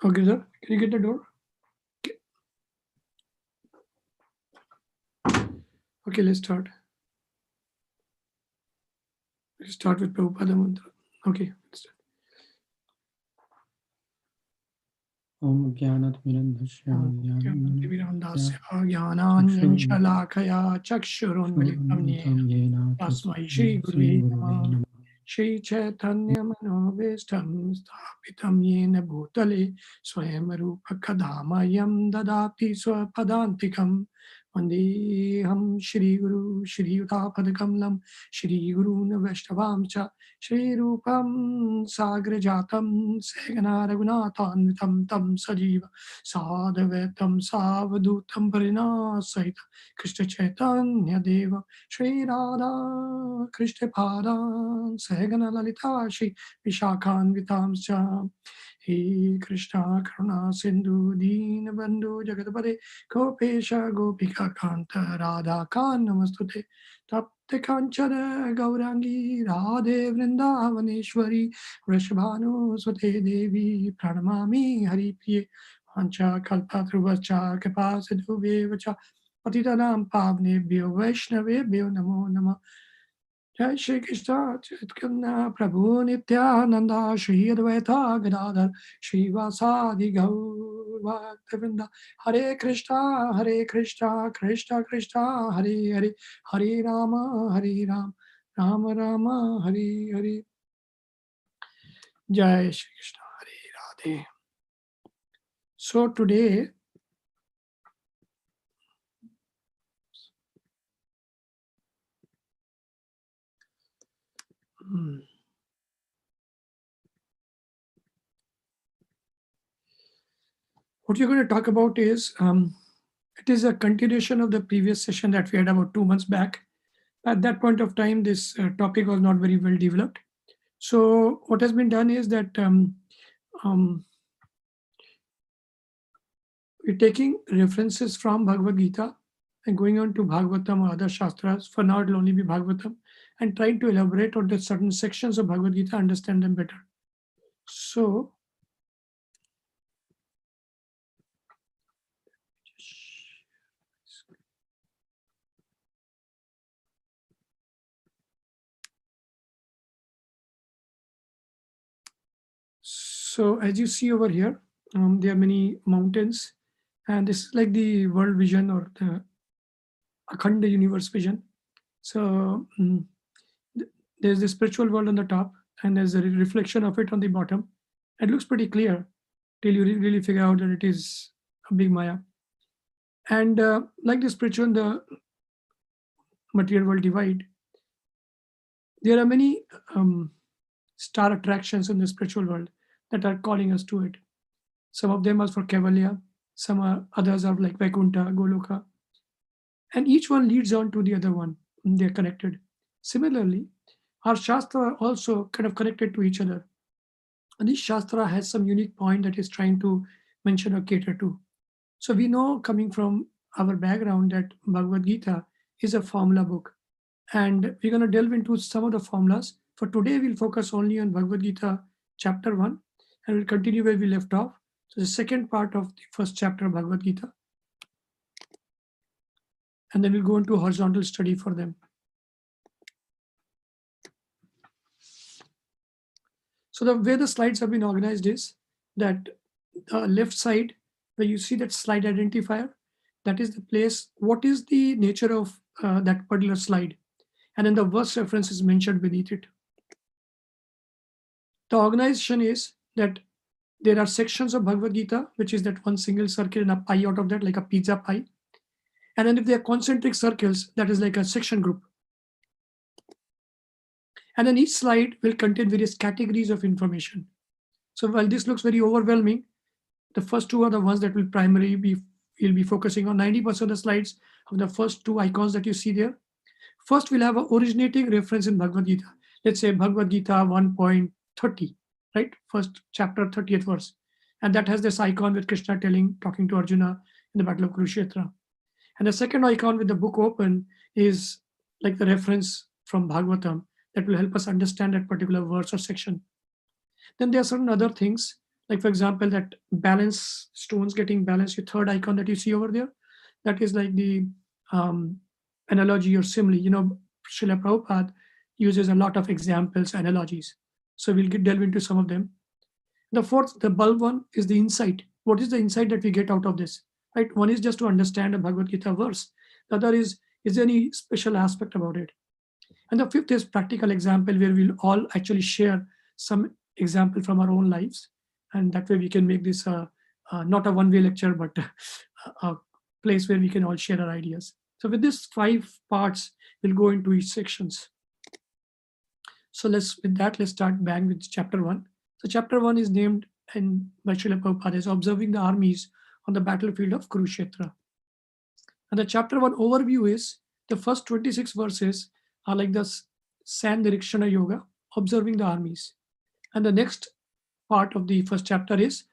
Okay, sir. Can you get the door? Okay, let's start. Let's start with Prabhupada mantra. Okay, let's start. Om Jnanatmirandhasya Jnananjalakaya Chakshurunmilitam Yena Tasmai Shri Gurve Namah Shri Chaitanya Manobishtam Sthapitam Yena Bhutale Swayam Rupa Kadamayam Dadati Swapadantikam Vandeham Shri Guru Shri Yudapadakamalam Shri Guru Navashtavam Cha Shri Rupam Sagrajatam Segana Raghunathanvitam Tam Sajiva Sadhvetam Savadutam Parinasahita Krishna Chaitanya Deva Shri Radha Krishna Padan Sahagana Lalita Shri Vishakhan Vitamscha He Krishna Karuna Sindhu Deen Bandhu Jagatapade Gopesha Gopika Kanta Radha Kan Namastute Tapte Kanchana Gaurangi Radhe Vrindavaneshwari Vrishabhanu Sute Devi Pranamami Hari Priye Ancha Kalpatruvascha Kapasiddhuvevacha Patitanam Pavnebhyo Vaishnavebhyo Namo Namah Jai Shri Krishna Chaitanya Prabhu Nityananda Shri Advaita Gadadhar Shri Vasadi Gaur Bhaktivinoda Hare Krishna Krishna Krishna Hare Hare Hare Rama Rama Rama Hare Hare Jai Shri Krishna Hare Radhe. So today what you're going to talk about is it is a continuation of the previous session that we had about 2 months back. At that point of time, this topic was not very well developed. So what has been done is that we're taking references from Bhagavad Gita and going on to Bhagavatam or other Shastras. For now, it will only be Bhagavatam, and trying to elaborate on the certain sections of Bhagavad Gita, understand them better. So as you see over here, there are many mountains, and this is like the world vision or the Akhanda universe vision. So there's the spiritual world on the top, and there's a reflection of it on the bottom. It looks pretty clear till you really figure out that it is a big Maya. And like the spiritual and the material world divide, there are many star attractions in the spiritual world that are calling us to it. Some of them are for Kaivalya, others are like Vaikuntha, Goloka, and each one leads on to the other one. They're connected. Similarly, our Shastra also kind of connected to each other. And each Shastra has some unique point that is trying to mention or cater to. So we know, coming from our background, that Bhagavad Gita is a formula book. And we're going to delve into some of the formulas. For today, we'll focus only on Bhagavad Gita chapter 1, and we'll continue where we left off. So the second part of the first chapter of Bhagavad Gita. And then we'll go into horizontal study for them. So the way the slides have been organized is that the left side, where you see that slide identifier, that is the place, what is the nature of that particular slide. And then the verse reference is mentioned beneath it. The organization is that there are sections of Bhagavad Gita, which is that one single circle and a pie out of that, like a pizza pie. And then if they are concentric circles, that is like a section group. And then each slide will contain various categories of information. So while this looks very overwhelming, the first two are the ones that will primarily we'll be focusing on. 90% of the slides of the first two icons that you see there. First, we'll have an originating reference in Bhagavad Gita. Let's say Bhagavad Gita 1.30, right? First chapter, 30th verse. And that has this icon with Krishna talking to Arjuna in the Battle of Kurukshetra. And the second icon with the book open is like the reference from Bhagavatam that will help us understand that particular verse or section. Then there are certain other things Like for example, that balance stones getting balanced, your third icon that you see over there, that is like the um, analogy or simile. Srila Prabhupada uses a lot of examples, analogies. So we'll delve into some of them. The fourth, the bulb one, is the insight. What is the insight that we get out of this? Right? One is just to understand a Bhagavad Gita verse. The other is there any special aspect about it? And the fifth is practical example, where we'll all actually share some example from our own lives. And that way we can make this not a one-way lecture, but a place where we can all share our ideas. So with these 5 parts, we'll go into each sections. So let's start bang with chapter 1. So chapter 1 is named by Srila Prabhupada as Observing the Armies on the Battlefield of Kurukshetra. And the chapter 1 overview is the first 26 verses are like the Sandirikshana Yoga, observing the armies. And the next part of the first chapter is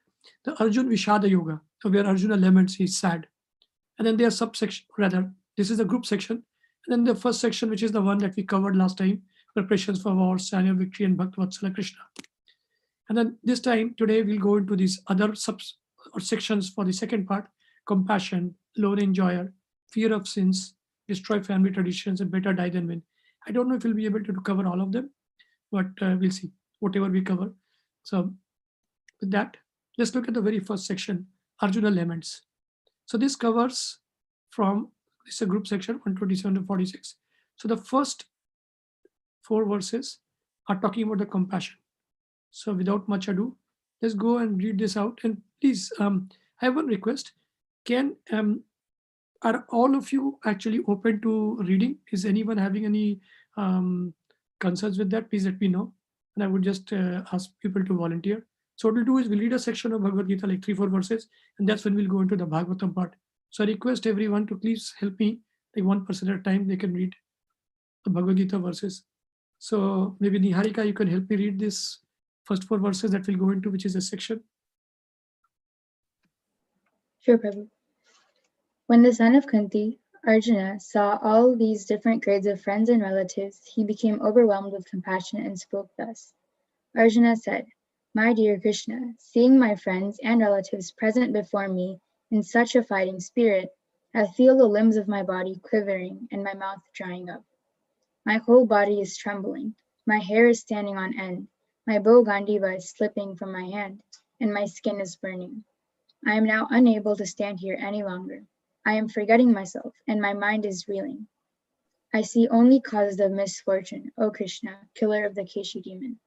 the Arjun Vishada Yoga, where Arjuna laments, he's sad. And then there's subsection, rather, this is the group section. And then the first section, which is the one that we covered last time, preparations for war, Sanya victory, and Bhakta Krishna. And then this time, today, we'll go into these other sections for the second part: compassion, lone enjoyer, fear of sins, destroy family traditions, and better die than win. I don't know if we'll be able to cover all of them, but we'll see whatever we cover. So with that, let's look at the very first section, Arjuna laments. So this covers from, it's a group section, 127 to 46. So the first 4 verses are talking about the compassion. So without much ado, let's go and read this out. And please, I have one request. Are all of you actually open to reading? Is anyone having any concerns with that? Please let me know. And I would just ask people to volunteer. So what we'll do is we'll read a section of Bhagavad Gita, like 3-4 verses, and that's when we'll go into the Bhagavatam part. So I request everyone to please help me, like 1 person at a time, they can read the Bhagavad Gita verses. So maybe Niharika, you can help me read this first 4 verses that we'll go into, which is a section. Sure, Prabhu. When the son of Kunti, Arjuna, saw all these different grades of friends and relatives, he became overwhelmed with compassion and spoke thus. Arjuna said, "My dear Krishna, seeing my friends and relatives present before me in such a fighting spirit, I feel the limbs of my body quivering and my mouth drying up. My whole body is trembling, my hair is standing on end, my bow gandiva is slipping from my hand, and my skin is burning. I am now unable to stand here any longer. I am forgetting myself, and my mind is reeling. I see only causes of misfortune, O Krishna, killer of the Keshi demon."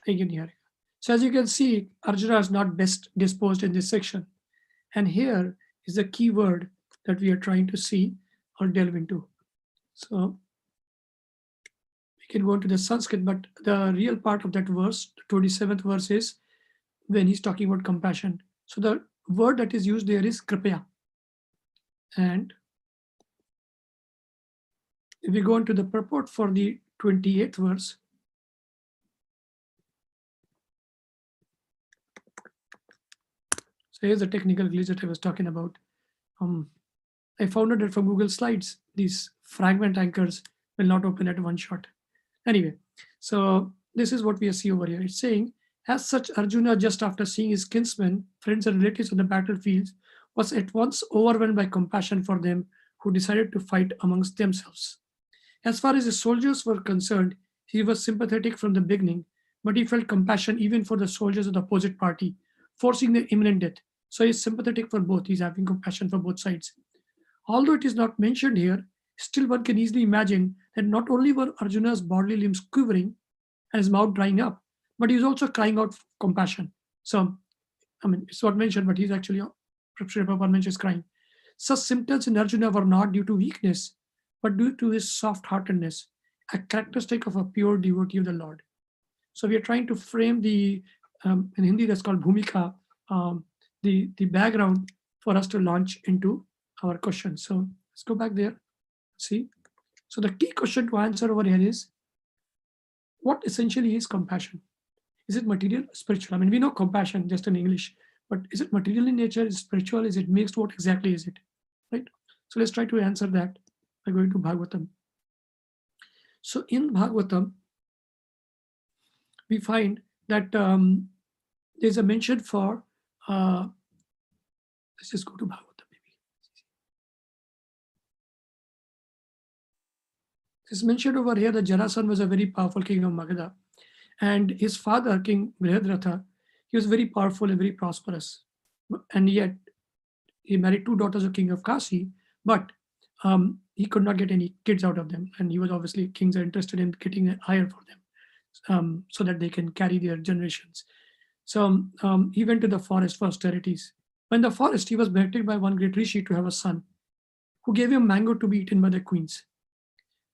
Thank you, Niharika. So as you can see, Arjuna is not best disposed in this section. And here is the key word that we are trying to see or delve into. So we can go into the Sanskrit, but the real part of that verse, the 27th verse, is when he's talking about compassion. So the word that is used there is kripaya. And if we go into the purport for the 28th verse, so here's the technical glitch that I was talking about. I found out that from Google Slides, these fragment anchors will not open at one shot. Anyway, so this is what we see over here. It's saying, as such, Arjuna, just after seeing his kinsmen, friends, and relatives on the battlefields, was at once overwhelmed by compassion for them who decided to fight amongst themselves. As far as the soldiers were concerned, he was sympathetic from the beginning, but he felt compassion even for the soldiers of the opposite party, forcing their imminent death. So he's sympathetic for both. He's having compassion for both sides. Although it is not mentioned here, still one can easily imagine that not only were Arjuna's bodily limbs quivering and his mouth drying up, but he was also crying out for compassion. So, I mean, it's not mentioned, but he's actually, Prabhupada mentions crying. Such symptoms in Arjuna were not due to weakness, but due to his soft-heartedness, a characteristic of a pure devotee of the Lord. So we are trying to frame the, in Hindi that's called bhumika, the background for us to launch into our question. So let's go back there. See, so the key question to answer over here is, what essentially is compassion? Is it material, spiritual? I mean, we know compassion just in English, but is it material in nature? Is it spiritual? Is it mixed? What exactly is it? Right? So let's try to answer that by going to Bhagavatam. So in Bhagavatam, we find that there's a mention for, let's just go to Bhagavatam maybe. It's mentioned over here that Jarasan was a very powerful king of Magadha, and his father, King Brihadratha, he was very powerful and very prosperous. And yet, he married two daughters of King of Kasi, but he could not get any kids out of them. And he was obviously, kings are interested in getting a hire for them so that they can carry their generations. So he went to the forest for austerities. When the forest, he was begged by one great rishi to have a son, who gave him mango to be eaten by the queens.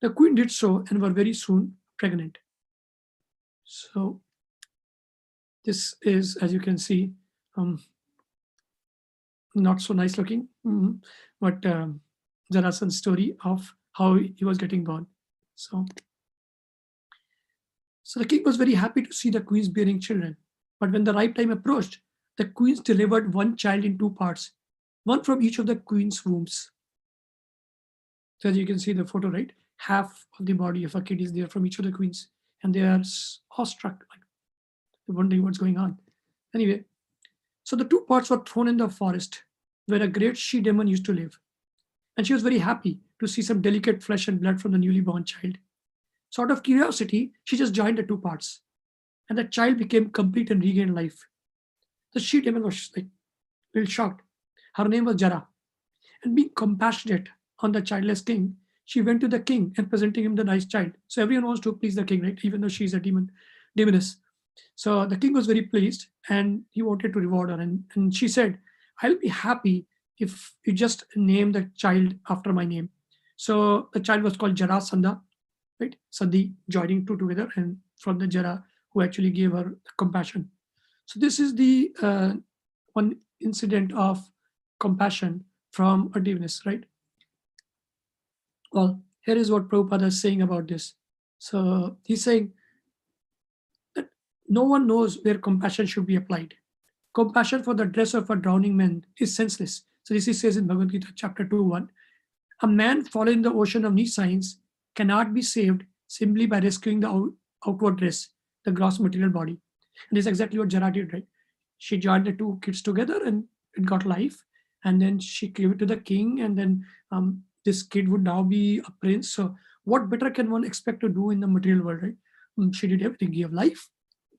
The queen did so and were very soon pregnant. So this is, as you can see, not so nice looking, but Jarasan's story of how he was getting born. So the king was very happy to see the queens bearing children. But when the right time approached, the queens delivered one child in two parts, one from each of the queen's wombs. So as you can see the photo, right? Half of the body of a kid is there from each of the queens, and they are awestruck, like wondering what's going on. Anyway, so the two parts were thrown in the forest where a great she demon used to live. And she was very happy to see some delicate flesh and blood from the newly born child. So out of curiosity, she just joined the two parts, and the child became complete and regained life. The she demon was like a little shocked. Her name was Jara, and being compassionate on the childless king, she went to the king and presenting him the nice child. So everyone wants to please the king, right? Even though she's a demoness. So the king was very pleased, and he wanted to reward her. And she said, "I'll be happy if you just name the child after my name." So the child was called Jarasandha, right? Sandhi, joining two together, and from the Jara, who actually gave her compassion. So this is the one incident of compassion from a diviness, right? Well, here is what Prabhupada is saying about this. So he's saying that no one knows where compassion should be applied. Compassion for the dress of a drowning man is senseless. So this he says in Bhagavad Gita, chapter 2:1. A man fallen in the ocean of need science cannot be saved simply by rescuing the outward dress, the gross material body. And this is exactly what Jara did, right? She joined the two kids together and it got life. And then she gave it to the king, and then this kid would now be a prince. So what better can one expect to do in the material world, right? She did everything, gave life,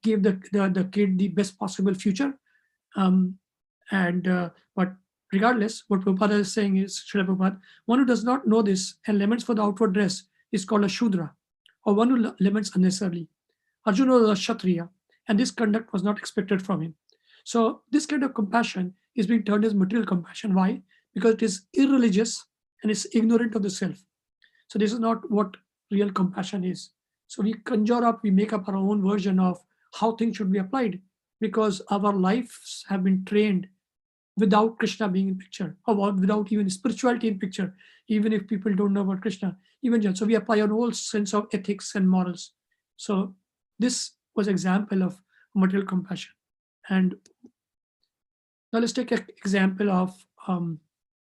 gave the kid the best possible future. But regardless, what Prabhupada is saying is, Srila Prabhupada, one who does not know this and laments for the outward dress is called a Shudra, or one who laments unnecessarily. Arjuna was a Kshatriya, and this conduct was not expected from him. So this kind of compassion is being termed as material compassion. Why? Because it is irreligious and it's ignorant of the self. So this is not what real compassion is. So we conjure up, we make up our own version of how things should be applied, because our lives have been trained without Krishna being in picture, or without even spirituality in picture, even if people don't know about Krishna. So we apply our whole sense of ethics and morals. So this was example of material compassion. And now let's take an example of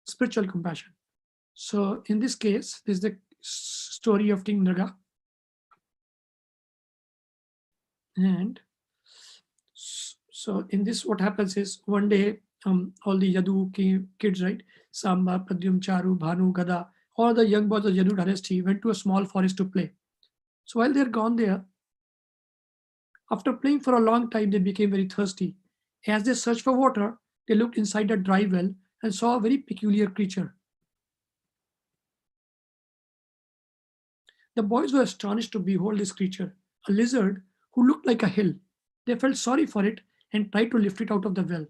spiritual compassion. So in this case, this is the story of King Nraga. And so in this, what happens is, one day, all the Yadu kids, right? Samba, Pradyum, Charu, Bhanu, Gada, all the young boys of Yadu dynasty went to a small forest to play. So while they're gone there, after playing for a long time, they became very thirsty. As they searched for water, they looked inside a dry well and saw a very peculiar creature. The boys were astonished to behold this creature, a lizard who looked like a hill. They felt sorry for it and tried to lift it out of the well.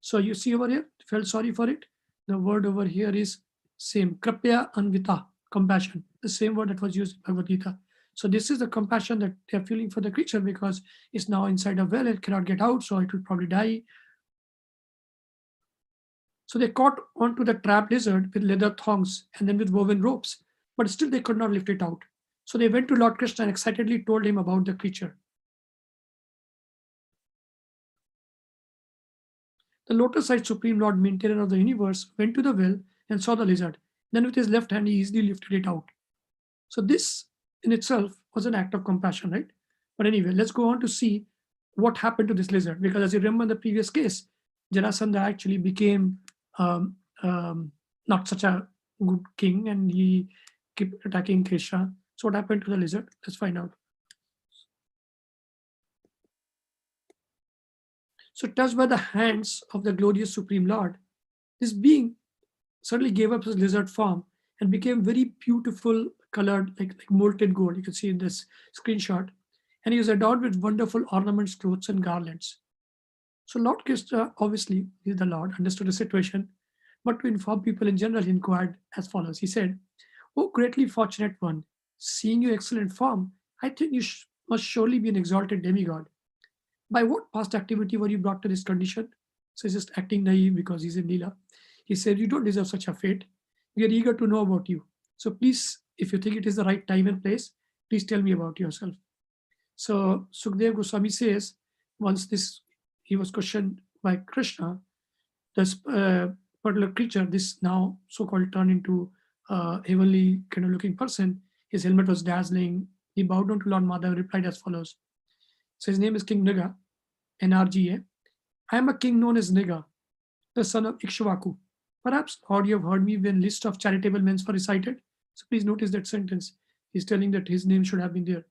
So you see over here, felt sorry for it. The word over here is same, krapya anvita, compassion, the same word that was used in Bhagavad Gita. So this is the compassion that they're feeling for the creature, because it's now inside a well, it cannot get out, so it will probably die. So they caught onto the trapped lizard with leather thongs and then with woven ropes, but still they could not lift it out. So they went to Lord Krishna and excitedly told him about the creature. The lotus-eyed Supreme Lord, maintainer of the universe, went to the well and saw the lizard. Then with his left hand, he easily lifted it out. So this in itself was an act of compassion, right? But anyway, let's go on to see what happened to this lizard, because as you remember in the previous case, Jarasandha actually became not such a good king, and he kept attacking Krishna. So what happened to the lizard? Let's find out. So touched by the hands of the glorious Supreme Lord, this being suddenly gave up his lizard form and became very beautiful colored, like molten gold. You can see in this screenshot. And he was adorned with wonderful ornaments, clothes, and garlands. So Lord Krishna, obviously, is the Lord, understood the situation, but to inform people in general, he inquired as follows. He said, "O greatly fortunate one, seeing your excellent form, I think you must surely be an exalted demigod. By what past activity were you brought to this condition?" So he's just acting naive because he's in Leela. He said, "You don't deserve such a fate. We are eager to know about you. So please, if you think it is the right time and place, please tell me about yourself." So Sukdev Goswami says, once he was questioned by Krishna, this particular creature, this now so-called turned into a heavenly kind of looking person, his helmet was dazzling. He bowed down to Lord Madhav and replied as follows. So his name is King Naga, NRGA. "I am a king known as Naga, the son of Ikshvaku. Perhaps, Lord, you have heard me when list of charitable men were recited." So please notice that sentence. He's telling that his name should have been there.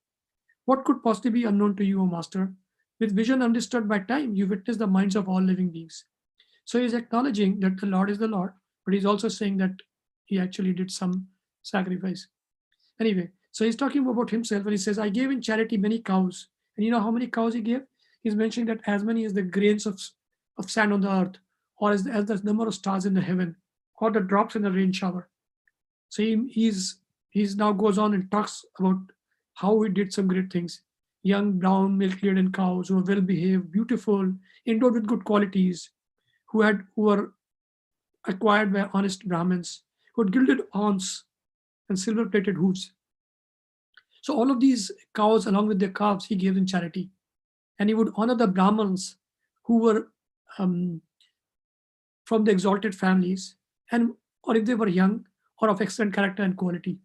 "What could possibly be unknown to you, O Master? With vision understood by time, you witness the minds of all living beings." So he's acknowledging that the Lord is the Lord, but he's also saying that he actually did some sacrifice. Anyway, so he's talking about himself and he says, "I gave in charity many cows." And you know how many cows he gave? He's mentioning that as many as the grains of sand on the earth, or as the number of stars in the heaven, or the drops in the rain shower. So he's now goes on and talks about how he did some great things. Young, brown, milk-laden cows who were well-behaved, beautiful, endowed with good qualities, who were acquired by honest Brahmins, who had gilded horns and silver-plated hooves. So all of these cows, along with their calves, he gave in charity. And he would honor the Brahmins who were from the exalted families, and or if they were young or of excellent character and quality.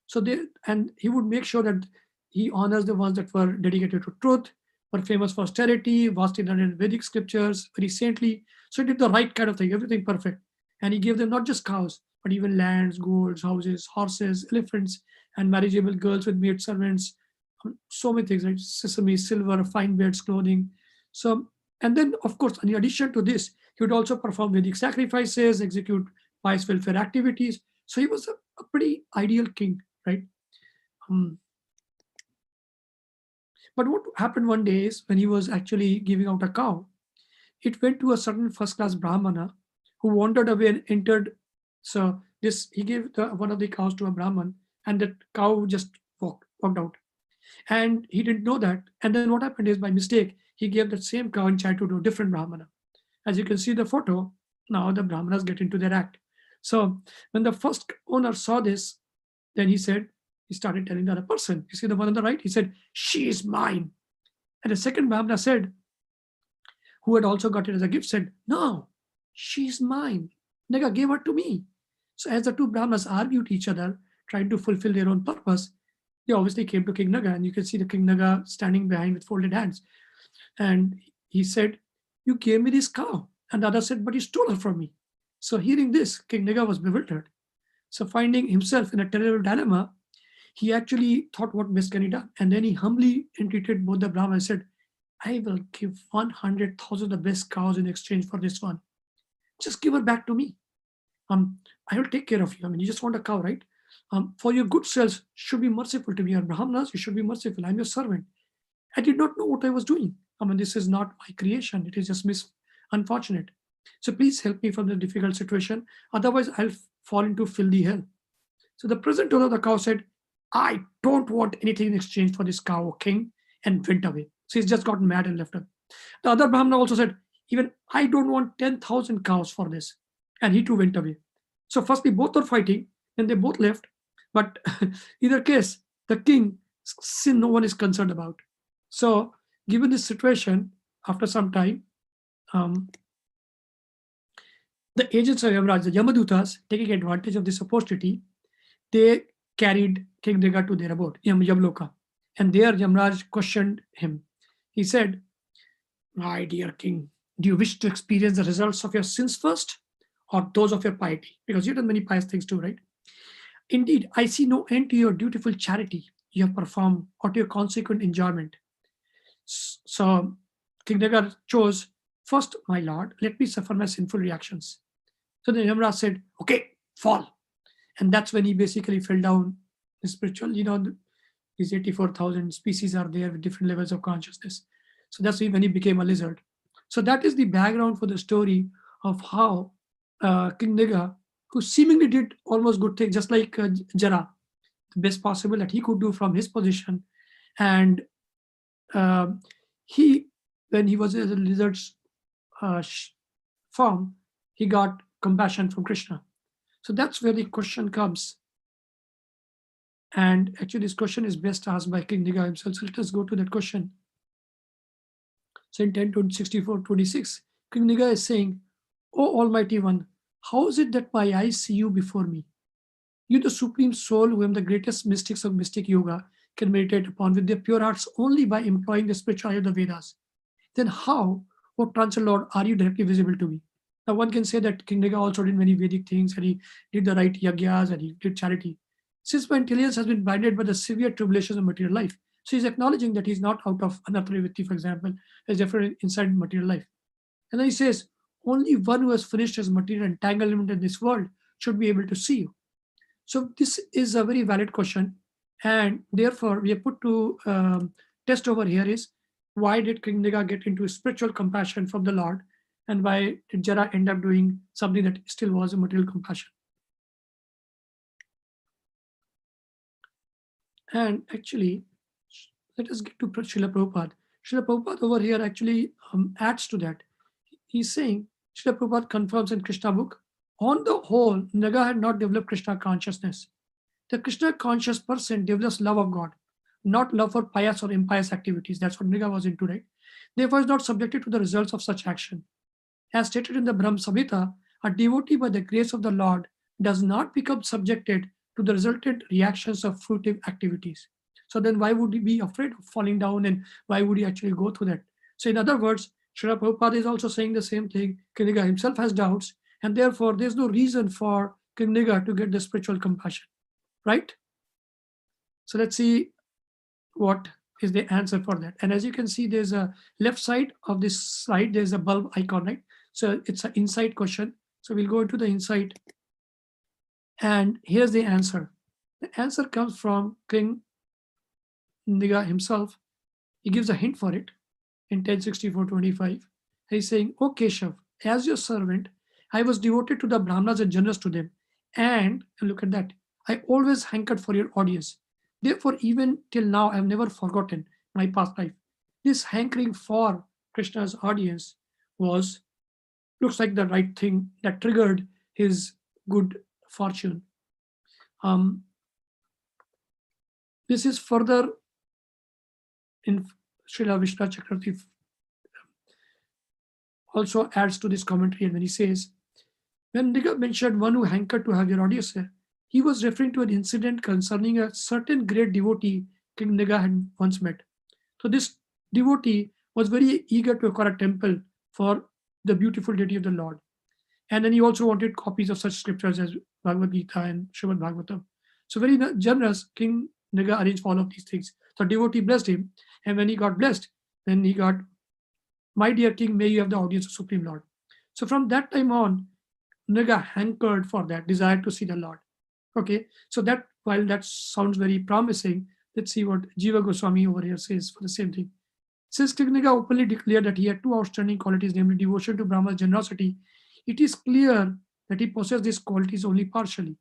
So he would make sure that he honors the ones that were dedicated to truth, were famous for austerity, vastly learned in Vedic scriptures, very saintly. So he did the right kind of thing, everything perfect. And he gave them not just cows, but even lands, golds, houses, horses, elephants, and marriageable girls with maid servants. So many things, like sesame, silver, fine beds, clothing. So, and then, of course, in addition to this, he would also perform Vedic sacrifices, execute pious welfare activities. So he was a pretty ideal king, right? But what happened one day is when he was actually giving out a cow, it went to a certain first-class Brahmana who wandered away and entered. So he gave one of the cows to a Brahman, and that cow just walked out. And he didn't know that. And then what happened is, by mistake, he gave that same cow in charity to a different Brahmana. As you can see the photo, now the Brahmanas get into their act. So when the first owner saw this, then he started telling the other person. You see the one on the right? He said, "She is mine." And the second Brahmana said, who had also got it as a gift, said, "No, she's mine. Naga gave her to me." So as the two Brahmanas argued each other, trying to fulfill their own purpose, they obviously came to King Naga, and you can see the King Naga standing behind with folded hands. And he said, "You gave me this cow." And the other said, "But you stole her from me." So hearing this, King Naga was bewildered. So finding himself in a terrible dilemma, he actually thought, what best can he do? And then he humbly entreated both the Brahmanas and said, "I will give 100,000 of the best cows in exchange for this one. Just give her back to me. I will take care of you. I mean, you just want a cow, right? For your good selves, should be merciful to me. Or Brahmanas, you should be merciful. I'm your servant. I did not know what I was doing. I mean, this is not my creation. It is just unfortunate. So please help me from the difficult situation. Otherwise, I'll fall into filthy hell." So the present owner of the cow said, "I don't want anything in exchange for this cow, king," and went away. So he's just gotten mad and left her. The other Brahmana also said, "Even I don't want 10,000 cows for this." And he too went away. So firstly, both are fighting, and they both left. But either case, the king, sin no one is concerned about. So given this situation, after some time, the agents of Yamaraj, the Yamadutas, taking advantage of this opportunity, they carried King Naga to their abode, Yamloka. And there Yamaraj questioned him. He said, My dear king, do you wish to experience the results of your sins first or those of your piety? Because you've done many pious things too, right? Indeed, I see no end to your dutiful charity you have performed or to your consequent enjoyment. So King Nagar chose, first, my lord, let me suffer my sinful reactions. So the Yamraj said, okay, fall. And that's when he basically fell down in spiritual, these 84,000 species are there with different levels of consciousness. So that's when he became a lizard. So that is the background for the story of how King Naga, who seemingly did almost good things, just like Jara, the best possible that he could do from his position. And uh, he, when he was in the lizard's form, he got compassion from Krishna. So that's where the question comes. And actually, this question is best asked by King Naga himself. So let us go to that question. So in 10:64:26, King Naga is saying, O Almighty One, how is it that my eyes see you before me? You, the Supreme Soul, who am the greatest mystics of mystic yoga, can meditate upon with their pure hearts only by employing the spirituality of the Vedas. Then how, O Transcendent Lord, are you directly visible to me? Now one can say that King Naga also did many Vedic things and he did the right yagyas and he did charity. Since my intelligence has been blinded by the severe tribulations of material life, so he's acknowledging that he's not out of anatravritti, for example, is different inside material life. And then he says, only one who has finished his material entanglement in this world should be able to see you. So this is a very valid question, and therefore we have put to test over here is why did King Naga get into spiritual compassion from the Lord, and why did Jara end up doing something that still was a material compassion? And actually, let us get to Srila Prabhupada. Srila Prabhupada over here actually adds to that. He's saying, Srila Prabhupada confirms in Krishna book, on the whole, Naga had not developed Krishna consciousness. The Krishna conscious person develops love of God, not love for pious or impious activities. That's what Naga was into, right? Therefore, is not subjected to the results of such action. As stated in the Brahm Samhita, a devotee by the grace of the Lord does not become subjected to the resultant reactions of fruitive activities. So then why would he be afraid of falling down and why would he actually go through that? So in other words, Srila Prabhupada is also saying the same thing. King Naga himself has doubts and therefore there's no reason for King Naga to get the spiritual compassion, right? So let's see what is the answer for that. And as you can see, there's a left side of this slide, there's a bulb icon, right? So it's an insight question. So we'll go to the insight. And here's the answer. The answer comes from King Naga himself. He gives a hint for it in 10:64:25. He's saying, O Keshav, as your servant, I was devoted to the Brahmanas and generous to them. And look at that, I always hankered for your audience. Therefore, even till now, I have never forgotten my past life. This hankering for Krishna's audience looks like the right thing that triggered his good fortune. This is further in Srila Vishnu Chakravarti also adds to this commentary, and when he says, when Naga mentioned one who hankered to have your audience, he was referring to an incident concerning a certain great devotee King Naga had once met. So this devotee was very eager to acquire a temple for the beautiful deity of the Lord. And then he also wanted copies of such scriptures as Bhagavad Gita and Srimad Bhagavatam. So very generous, King Naga arranged for all of these things. So devotee blessed him. And when he got blessed, then he got, my dear king, may you have the audience of Supreme Lord. So from that time on, Naga hankered for that, desired to see the Lord. Okay, so that while that sounds very promising, let's see what Jiva Goswami over here says for the same thing. Since King Naga openly declared that he had two outstanding qualities, namely devotion to Brahma's generosity, it is clear that he possessed these qualities only partially,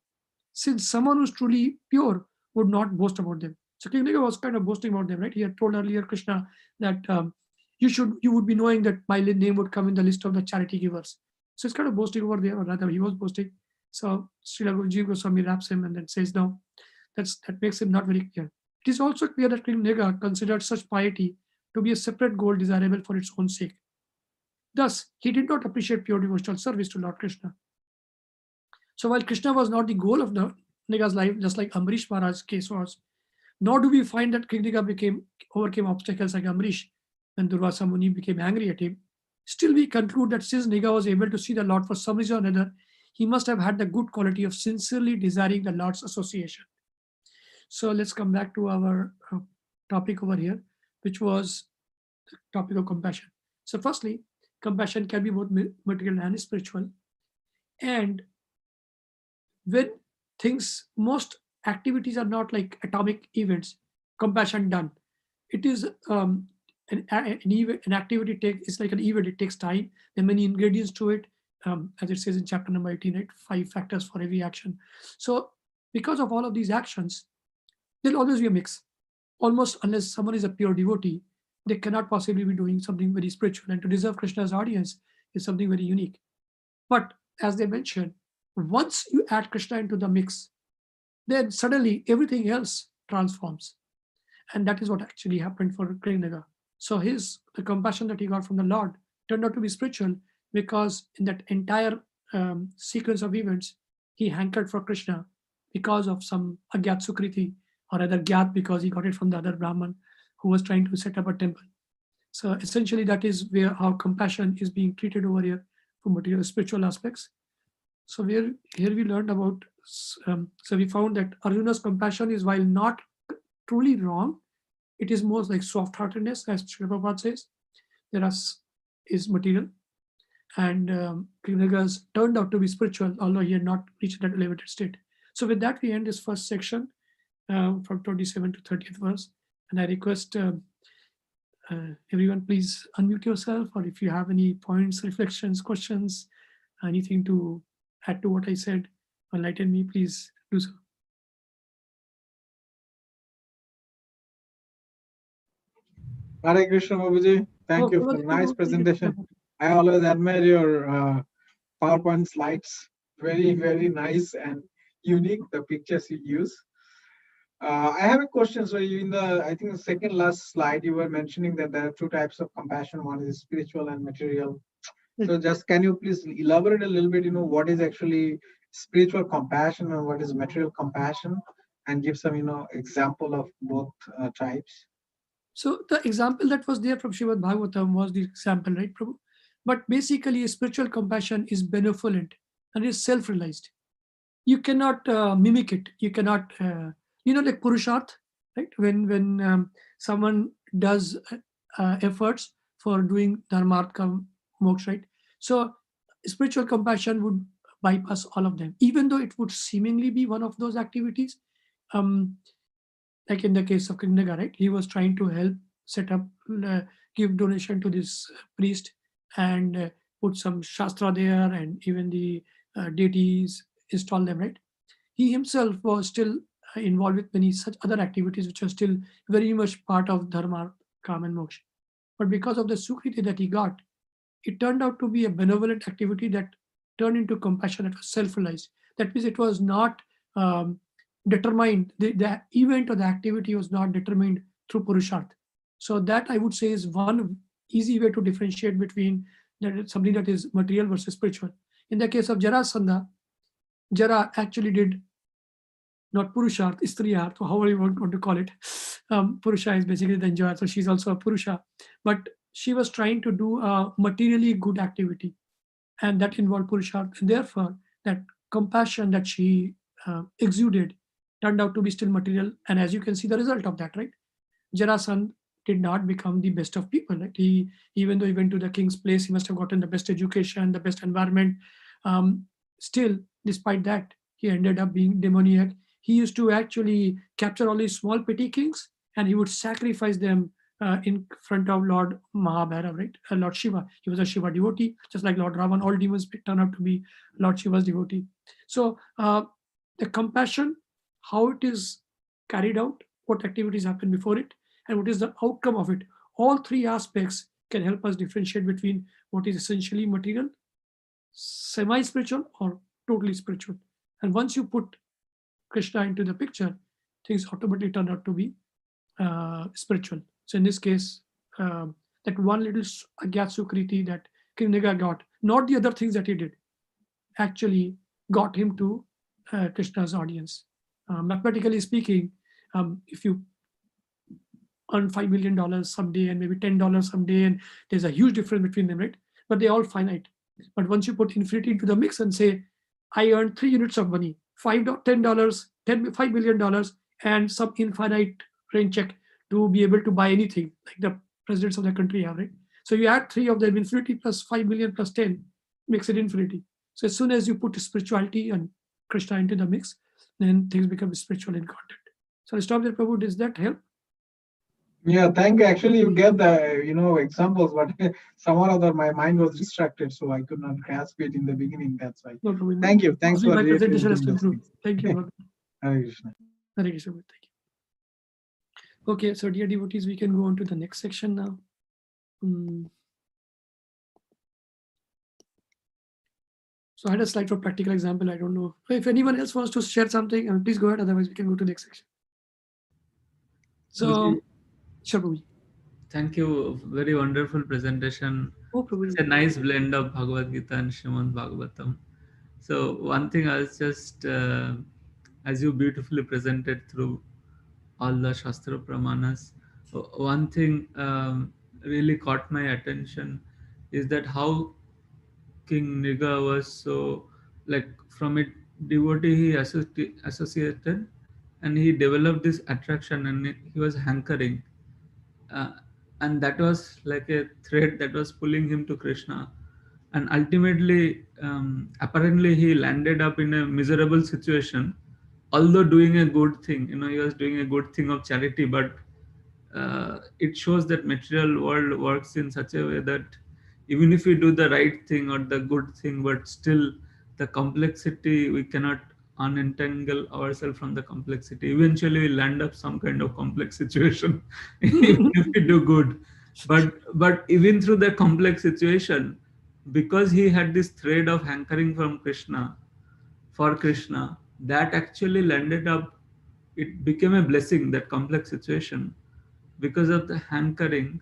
since someone who's truly pure would not boast about them. So King Naga was kind of boasting about them, right? He had told earlier Krishna that you would be knowing that my name would come in the list of the charity givers. So it's kind of boasting over there, or rather he was boasting. So Srila Jiva Goswami raps him and then says, no, that makes him not very clear. It is also clear that King Naga considered such piety to be a separate goal desirable for its own sake. Thus, he did not appreciate pure devotional service to Lord Krishna. So while Krishna was not the goal of Naga's life, just like Amrish Maharaj's case was, nor do we find that King Naga overcame obstacles like Amrish. when Durvasa Muni became angry at him. Still, we conclude that since Niga was able to see the Lord for some reason or another, he must have had the good quality of sincerely desiring the Lord's association. So let's come back to our topic over here, which was the topic of compassion. So firstly, compassion can be both material and spiritual. And when most activities are not like atomic events, compassion done. It is an activity is like an event. It takes time. There are many ingredients to it, as it says in chapter number 18, right? 5 factors for every action. So because of all of these actions, there'll always be a mix. Almost unless someone is a pure devotee, they cannot possibly be doing something very spiritual. And to deserve Krishna's audience is something very unique. But as they mentioned, once you add Krishna into the mix, then suddenly everything else transforms. And that is what actually happened for Krishna. So the compassion that he got from the Lord turned out to be spiritual, because in that entire sequence of events, he hankered for Krishna because of some agyat sukriti, or rather gyat, because he got it from the other Brahman who was trying to set up a temple. So essentially that is how compassion is being treated over here for material spiritual aspects. So here we learned about, so we found that Arjuna's compassion is, while not truly wrong, it is more like soft-heartedness, as Srila Prabhupada says. Is material, and Krishna's turned out to be spiritual, although he had not reached that elevated state. So with that, we end this first section from 27 to 30th verse, and I request everyone, please unmute yourself, or if you have any points, reflections, questions, anything to add to what I said, enlighten me, please do so. Hare Krishna, Babuji. Thank you for a nice presentation. I always admire your PowerPoint slides. Very, very nice and unique, the pictures you use. I have a question. So in I think the second last slide, you were mentioning that there are two types of compassion. One is spiritual and material. So just can you please elaborate a little bit, what is actually spiritual compassion and what is material compassion, and give some, example of both types? So the example that was there from Srimad Bhagavatam was the example, right, Prabhu? But basically, spiritual compassion is benevolent and is self-realized. You cannot mimic it. You cannot, like Purusharth, right? When someone does efforts for doing dharmartha, moksha, right? So spiritual compassion would bypass all of them, even though it would seemingly be one of those activities. Like in the case of Krishna, right? He was trying to help set up, give donation to this priest, and put some shastra there, and even the deities, install them, right? He himself was still involved with many such other activities which are still very much part of dharma, karma, and moksha. But because of the sukriti that he got, it turned out to be a benevolent activity that turned into compassion that was self-realized. That means it was not determined, the event or the activity was not determined through Purusharth. So that, I would say, is one easy way to differentiate between something that is material versus spiritual. In the case of Jarasandha, Jara actually did not Purusharth, Istriyarth, or however you want to call it. Purusha is basically the enjoyer, so she's also a Purusha. But she was trying to do a materially good activity, and that involved Purusharth. And therefore, that compassion that she exuded turned out to be still material. And as you can see the result of that, right? Jarasandha did not become the best of people, right? Even though he went to the king's place, he must have gotten the best education, the best environment. Still, despite that, he ended up being demoniac. He used to actually capture all these small petty kings, and he would sacrifice them in front of Lord Mahabhairava, right? Lord Shiva. He was a Shiva devotee, just like Lord Ravan. All demons turn out to be Lord Shiva's devotee. So the compassion, how it is carried out, what activities happen before it, and what is the outcome of it. All three aspects can help us differentiate between what is essentially material, semi-spiritual, or totally spiritual. And once you put Krishna into the picture, things automatically turn out to be spiritual. So in this case, that one little agyat sukriti that Krishna got, not the other things that he did, actually got him to Krishna's audience. Mathematically speaking, if you earn $5 million someday and maybe $10 someday, and there's a huge difference between them, right? But they're all finite. But once you put infinity into the mix and say, I earned 3 units of money, $10, $5 million, and some infinite rain check to be able to buy anything, like the presidents of the country have, right? So you add 3 of them, infinity plus 5 million plus 10 makes it infinity. So as soon as you put spirituality and Krishna into the mix, then things become spiritual in content. So I stop there, Prabhu. Does that help? Yeah, thank you. Actually, you gave the examples, but somehow or other my mind was distracted, so I could not grasp it in the beginning. That's why. No problem. Thank you. Thanks Only for my presentation has reiterating to those improve. things. Thank you, Bhagavad. Hare Krishna. Hare Krishna. Thank you. Okay, so dear devotees, we can go on to the next section now. So I had a slide for practical example. I don't know if anyone else wants to share something. Please go ahead. Otherwise, we can go to the next section. So, sure, Prabhuji. Thank you. Very wonderful presentation. Oh, Prabhuji. It's a nice blend of Bhagavad Gita and Srimad Bhagavatam. So one thing I was just, as you beautifully presented through all the Shastra Pramanas, one thing really caught my attention is that how King Niga was so, like, from it devotee he associated, and he developed this attraction, and he was hankering, uh, and that was like a thread that was pulling him to Krishna, and ultimately, apparently he landed up in a miserable situation, although doing a good thing. He was doing a good thing of charity, but it shows that material world works in such a way that even if we do the right thing or the good thing, but still the complexity, we cannot unentangle ourselves from the complexity. Eventually we land up some kind of complex situation even if we do good. But even through the complex situation, because he had this thread of hankering from Krishna, for Krishna, that actually landed up, it became a blessing, that complex situation, because of the hankering.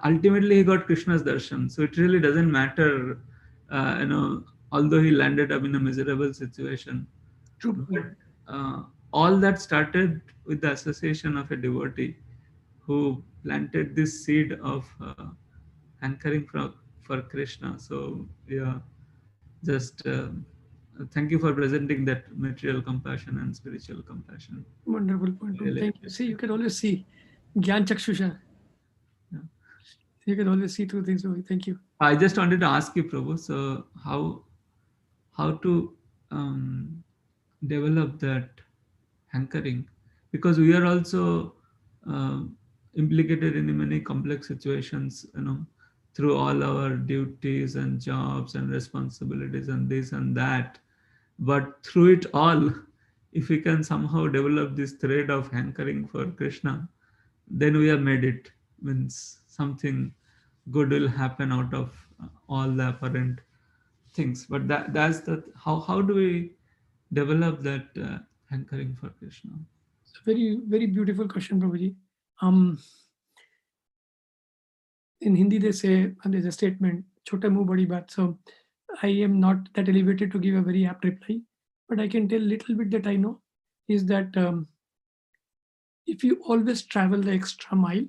Ultimately he got Krishna's darshan. So it really doesn't matter, although he landed up in a miserable situation. True. But all that started with the association of a devotee who planted this seed of hankering for Krishna. So yeah, just thank you for presenting that material compassion and spiritual compassion. Wonderful point. Really Thank you. See, you can always see Gyan Chakshusha. Yeah. You can always see through things. Thank you. I just wanted to ask you, Prabhu, so how to develop that hankering, because we are also implicated in many complex situations, through all our duties and jobs and responsibilities and this and that. But through it all, if we can somehow develop this thread of hankering for Krishna, then we have made it. Means something good will happen out of all the apparent things. But that's the how do we develop that hankering for Krishna? It's a very, very beautiful question, Prabhuji. In Hindi, they say, and there's a statement, "Chota muh badi baat." So I am not that elevated to give a very apt reply, but I can tell a little bit that I know is that if you always travel the extra mile,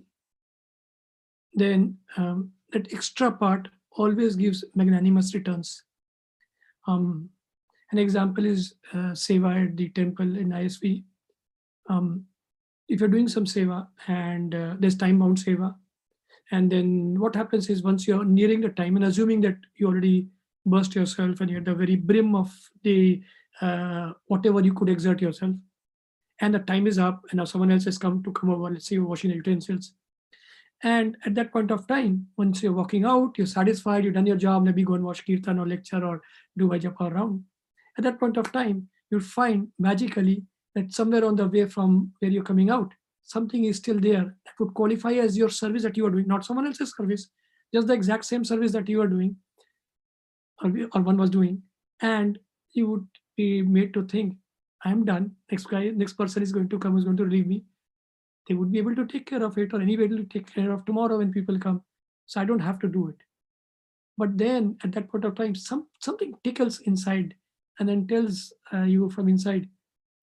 then that extra part always gives magnanimous returns. An example is seva at the temple in ISV. If you're doing some seva and there's time-bound seva, and then what happens is once you're nearing the time, and assuming that you already burst yourself and you're at the very brim of the whatever you could exert yourself, and the time is up, and now someone else has come over, let's say you're washing the utensils. And at that point of time, once you're walking out, you're satisfied, you've done your job, maybe go and watch kirtan or lecture or do Vajapa around. At that point of time, you'll find magically that somewhere on the way from where you're coming out, something is still there that would qualify as your service that you are doing, not someone else's service, just the exact same service that you are doing or one was doing. And you would be made to think, I'm done. Next person is going to come, who's going to relieve me. They would be able to take care of it, or anybody will take care of tomorrow when people come. So I don't have to do it. But then at that point of time, something tickles inside and then tells you from inside,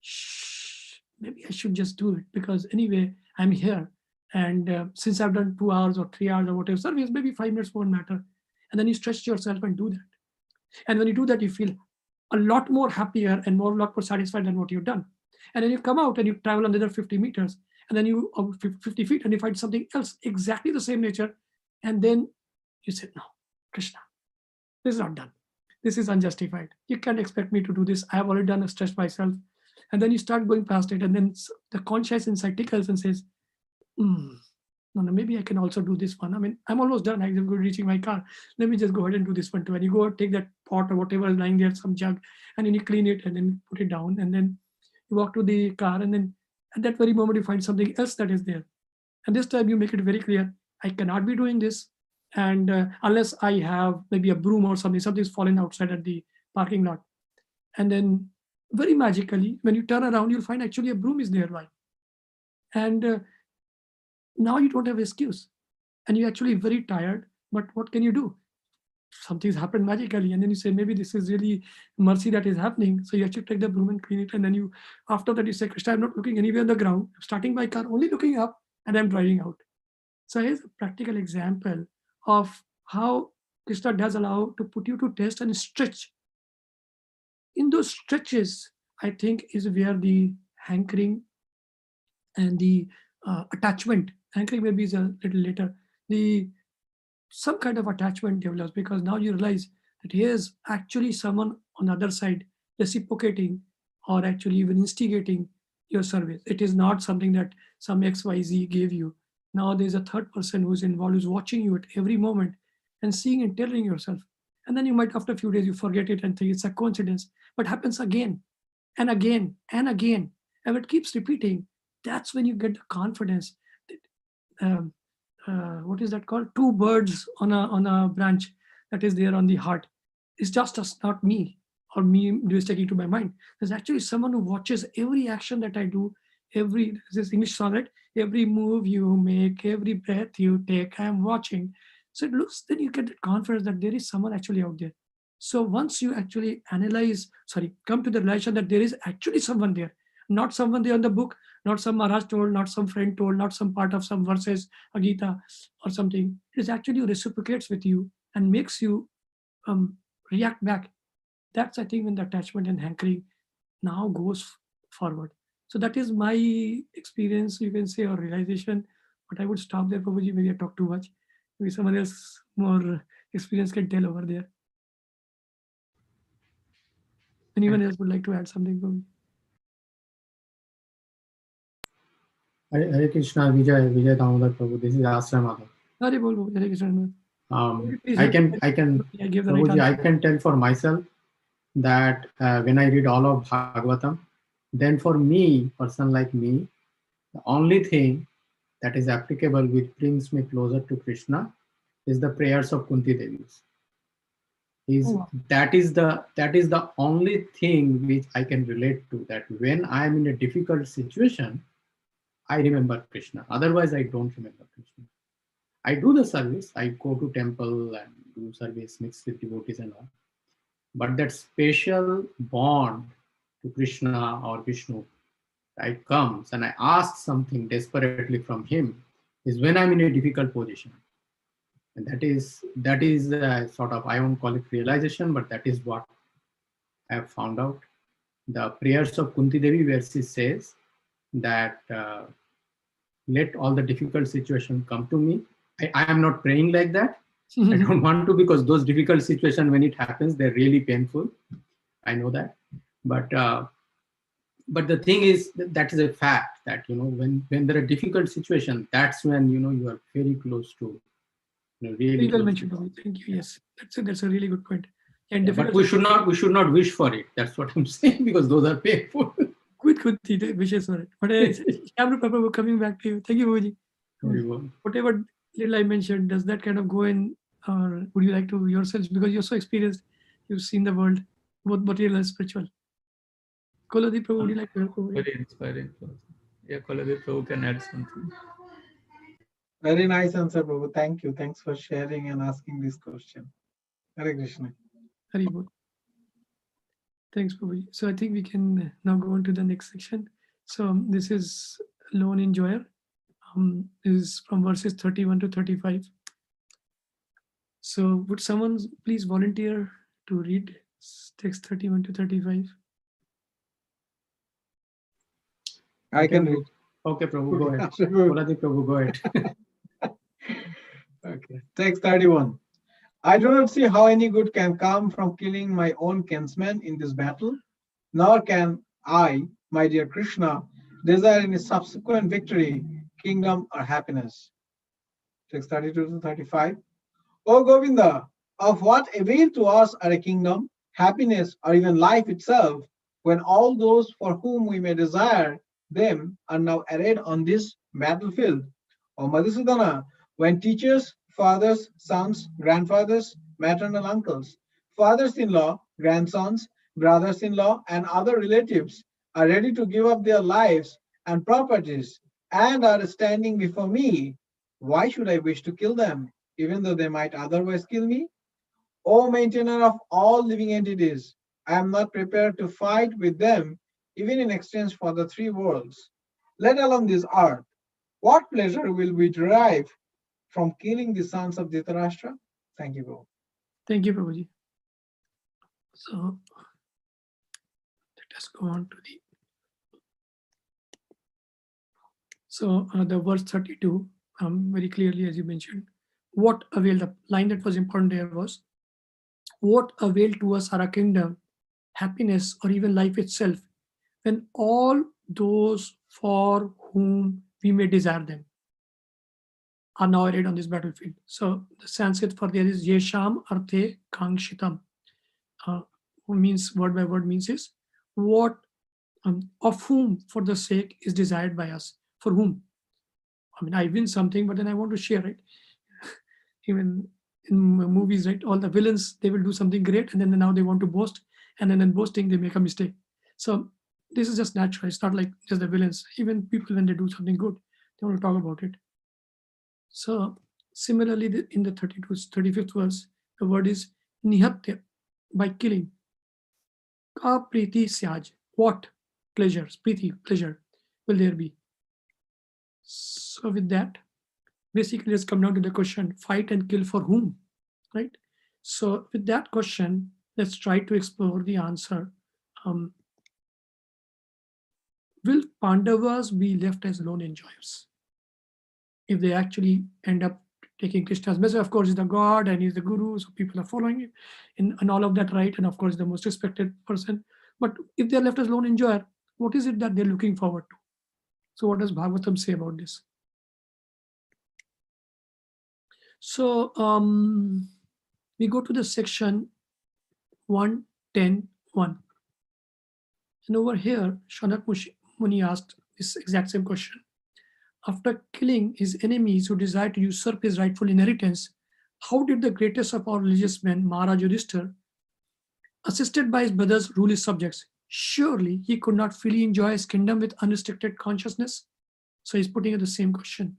shh, maybe I should just do it, because anyway, I'm here And since I've done 2 hours or 3 hours or whatever service, maybe 5 minutes won't matter. And then you stretch yourself and do that. And when you do that, you feel a lot more happier and a lot more satisfied than what you've done. And then you come out and you travel another 50 meters, and then you 50 feet, and you find something else exactly the same nature. And then you say, no, Krishna, this is not done. This is unjustified. You can't expect me to do this. I have already done a stretch myself. And then you start going past it, and then the conscience inside tickles and says, no, maybe I can also do this one. I mean, I'm almost done. I'm reaching my car. Let me just go ahead and do this one too. And you go and take that pot or whatever is lying there, some jug, and then you clean it and then put it down. And then you walk to the car, and then at that very moment, you find something else that is there. And this time you make it very clear, I cannot be doing this. And unless I have maybe a broom or something's fallen outside at the parking lot. And then very magically, when you turn around, you'll find actually a broom is nearby. And now you don't have excuse. And you're actually very tired, but what can you do? Something's happened magically. And then you say, maybe this is really mercy that is happening. So you actually take the broom and clean it. And then after that, you say, Krishna, I'm not looking anywhere on the ground. I'm starting my car, only looking up, and I'm driving out. So here's a practical example of how Krishna does allow to put you to test and stretch. In those stretches, I think is where the hankering and the attachment, hankering maybe is a little later, some kind of attachment develops, because now you realize that here's actually someone on the other side reciprocating or actually even instigating your service. It is not something that some XYZ gave you. Now there's a third person who's involved, who's watching you at every moment and seeing and telling yourself. And then you might, after a few days, you forget it and think it's a coincidence, but happens again and again and again. And it keeps repeating. That's when you get the confidence that, what is that called? Two birds on a branch that is there on the heart. It's just us, not me, or me just taking to my mind. There's actually someone who watches every action that I do, this English sonnet, every move you make, every breath you take, I am watching. So it looks, then you get the confidence that there is someone actually out there. So once you actually come to the realization that there is actually someone there, not someone there on the book, not some Maharaj told, not some friend told, not some part of some verses, a Gita or something. It is actually reciprocates with you and makes you react back. That's, I think, when the attachment and hankering now goes forward. So that is my experience, you can say, or realization. But I would stop there, Prabhuji. Maybe I talk too much. Maybe someone else more experience can tell over there. Anyone else would like to add something, Prabhuji? Hare Krishna, Vijaya Damodar Prabhu. This is Ashram Madhav. Hare bol, Hare Krishna. I can tell for myself that when I read all of Bhagavatam, then for me, person like me, the only thing that is applicable which brings me closer to Krishna is the prayers of Kunti Devis. That is the only thing which I can relate to, that when I am in a difficult situation, I remember Krishna. Otherwise, I don't remember Krishna. I do the service. I go to temple and do service mixed with devotees and all. But that special bond to Krishna or Vishnu, right, comes and I ask something desperately from him is when I'm in a difficult position. And that is sort of, I won't call it realization, but that is what I have found out. The prayers of Kunti Devi, where she says that let all the difficult situations come to me. I am not praying like that. I don't want to, because those difficult situations, when it happens, they're really painful. I know that. But the thing is, that is a fact that, when there are difficult situations, that's when, you are very close to, really well mentioned. Thank you. Yes, that's a really good point. And but we should not wish for it. That's what I'm saying, because those are painful. Good wishes for it. But coming back to you. Thank you, Bhuji. Whatever little I mentioned, does that kind of go in, or would you like to yourselves, because you're so experienced, you've seen the world, both material and spiritual. Koladeep Prabhu, would you like to help? Very inspiring. Yeah, Koladeep Prabhu can add something. Very nice answer, Prabhu. Thank you. Thanks for sharing and asking this question. Hare Krishna. Hari Bol. Thanks, Prabhu. So I think we can now go on to the next section. So this is Lone Enjoyer. is from verses 31 to 35. So would someone please volunteer to read text 31 to 35? I can read. Okay, Prabhu, go ahead. Prabhu. Puradi Prabhu, go ahead. Okay. Text 31. I do not see how any good can come from killing my own kinsmen in this battle, nor can I, my dear Krishna, desire any subsequent victory, kingdom, or happiness. Text 32 to 35. O Govinda, of what avail to us are a kingdom, happiness, or even life itself, when all those for whom we may desire them are now arrayed on this battlefield? O Madhusudana, when teachers, fathers, sons, grandfathers, maternal uncles, fathers-in-law, grandsons, brothers-in-law, and other relatives are ready to give up their lives and properties and are standing before me, why should I wish to kill them, even though they might otherwise kill me? O maintainer of all living entities, I am not prepared to fight with them, even in exchange for the three worlds, let alone this earth. What pleasure will we derive from killing the sons of Dhritarashtra? Thank you, Prabhu. Thank you, Prabhuji. So let us go on to the. So the verse 32, very clearly, as you mentioned, what avail, the line that was important there was, what avail to us are a kingdom, happiness, or even life itself, when all those for whom we may desire them are now arrayed on this battlefield. So the Sanskrit for there is Yesham Arte Kangshitam, means word by word means is what, of whom for the sake is desired by us. For whom? I mean, I win something, but then I want to share it. Even in movies, right? All the villains, they will do something great, and then now they want to boast, and then in boasting, they make a mistake. So this is just natural. It's not like just the villains. Even people, when they do something good, they want to talk about it. So similarly, in the 35th verse, the word is nihatya, by killing. Ka priti syaj, what pleasures, priti, pleasure, will there be? So with that, basically let's come down to the question, fight and kill for whom, right? So with that question, let's try to explore the answer. Will Pandavas be left as lone enjoyers if they actually end up taking Krishna's message? Of course, he's the God and he's the guru, so people are following him and all of that, right? And of course, the most respected person. But if they're left as lone enjoyer, what is it that they're looking forward to? So what does Bhagavatam say about this? So we go to the section 110.1. And over here, Shanak Muni asked this exact same question. After killing his enemies who desired to usurp his rightful inheritance, how did the greatest of all religious men, Maharaj Yudhishthira, assisted by his brothers, rule his subjects? Surely he could not freely enjoy his kingdom with unrestricted consciousness. So he's putting the same question.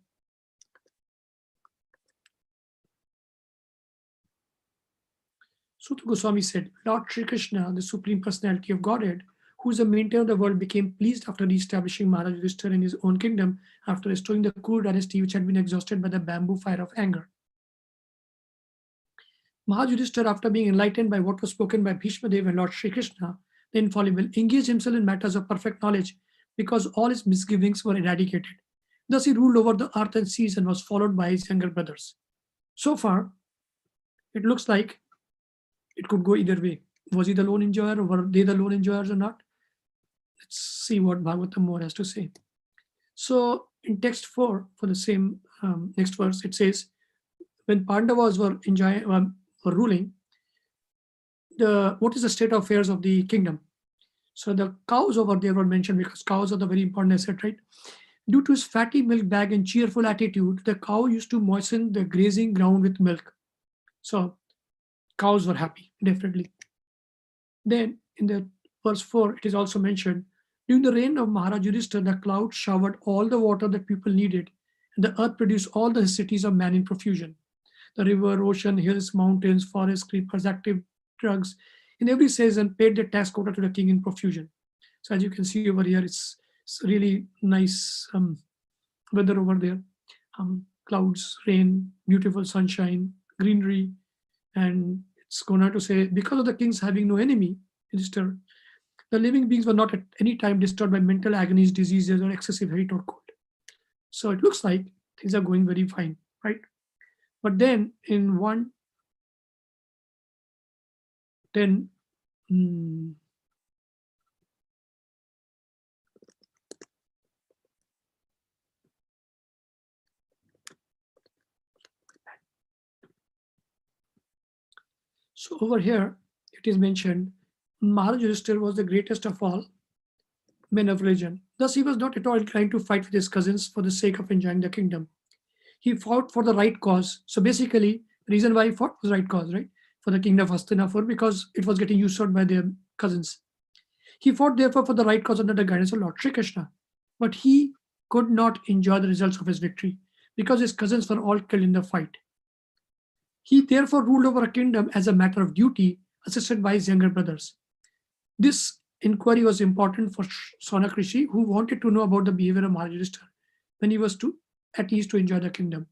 Suta Goswami said, Lord Sri Krishna, the Supreme Personality of Godhead, who is the maintainer of the world, became pleased after re-establishing Maharaj Yudhishthira in his own kingdom, after restoring the Kuru dynasty which had been exhausted by the bamboo fire of anger. Maharaj Yudhishthira, after being enlightened by what was spoken by Bhishma Dev and Lord Sri Krishna, the infallible, engaged himself in matters of perfect knowledge because all his misgivings were eradicated. Thus he ruled over the earth and seas and was followed by his younger brothers. So far, it looks like it could go either way. Was he the lone enjoyer, or were they the lone enjoyers or not? Let's see what Bhagavatam more has to say. So in text 4, for the same next verse, it says, when Pandavas were ruling, what is the state of affairs of the kingdom? So the cows over there were mentioned because cows are the very important asset, right? Due to his fatty milk bag and cheerful attitude, the cow used to moisten the grazing ground with milk. So cows were happy, definitely. Then in the verse 4, it is also mentioned, during the reign of Maharaj Yudhishthira, the clouds showered all the water that people needed, and the earth produced all the necessities of man in profusion. The river, ocean, hills, mountains, forests, creepers, active drugs, in every season paid the tax quota to the king in profusion. So as you can see over here, it's really nice weather over there. Clouds, rain, beautiful sunshine, greenery. And it's going to say, because of the kings having no enemy, Register, the living beings were not at any time disturbed by mental agonies, diseases, or excessive heat or cold. So it looks like things are going very fine, right? But then in 1:10, so over here, it is mentioned, Maharaj Yudhishthira was the greatest of all men of religion. Thus, he was not at all inclined to fight with his cousins for the sake of enjoying the kingdom. He fought for the right cause. So basically, the reason why he fought was the right cause, right? For the kingdom of Hastinapur, because it was getting usurped by their cousins. He fought therefore for the right cause under the guidance of Lord Sri Krishna. But he could not enjoy the results of his victory because his cousins were all killed in the fight. He therefore ruled over a kingdom as a matter of duty, assisted by his younger brothers. This inquiry was important for Sonak Rishi, who wanted to know about the behavior of Maharaj Yudhishthira when he was at ease to enjoy the kingdom.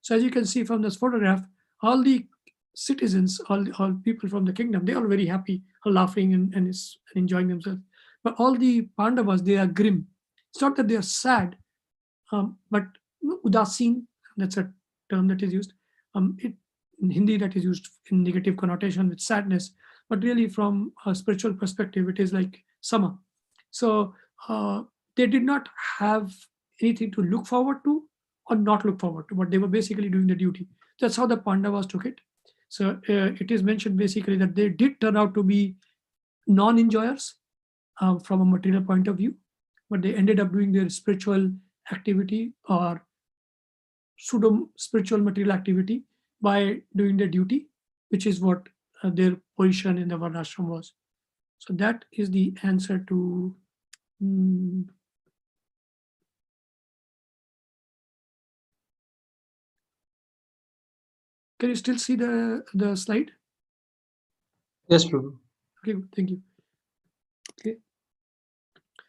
So as you can see from this photograph, all the citizens, all people from the kingdom, they are very happy, are laughing and enjoying themselves. But all the Pandavas, they are grim. It's not that they are sad, but udasin, that's a term that is used. In Hindi, that is used in negative connotation with sadness, but really from a spiritual perspective, it is like summer. So they did not have anything to look forward to or not look forward to, but they were basically doing the duty. That's how the Pandavas took it. So it is mentioned basically that they did turn out to be non-enjoyers from a material point of view, but they ended up doing their spiritual activity or pseudo spiritual material activity by doing their duty, which is what their position in the Varnashram was. So that is the answer to. Can you still see the slide? Yes, Prabhu. Okay, good, thank you. Okay.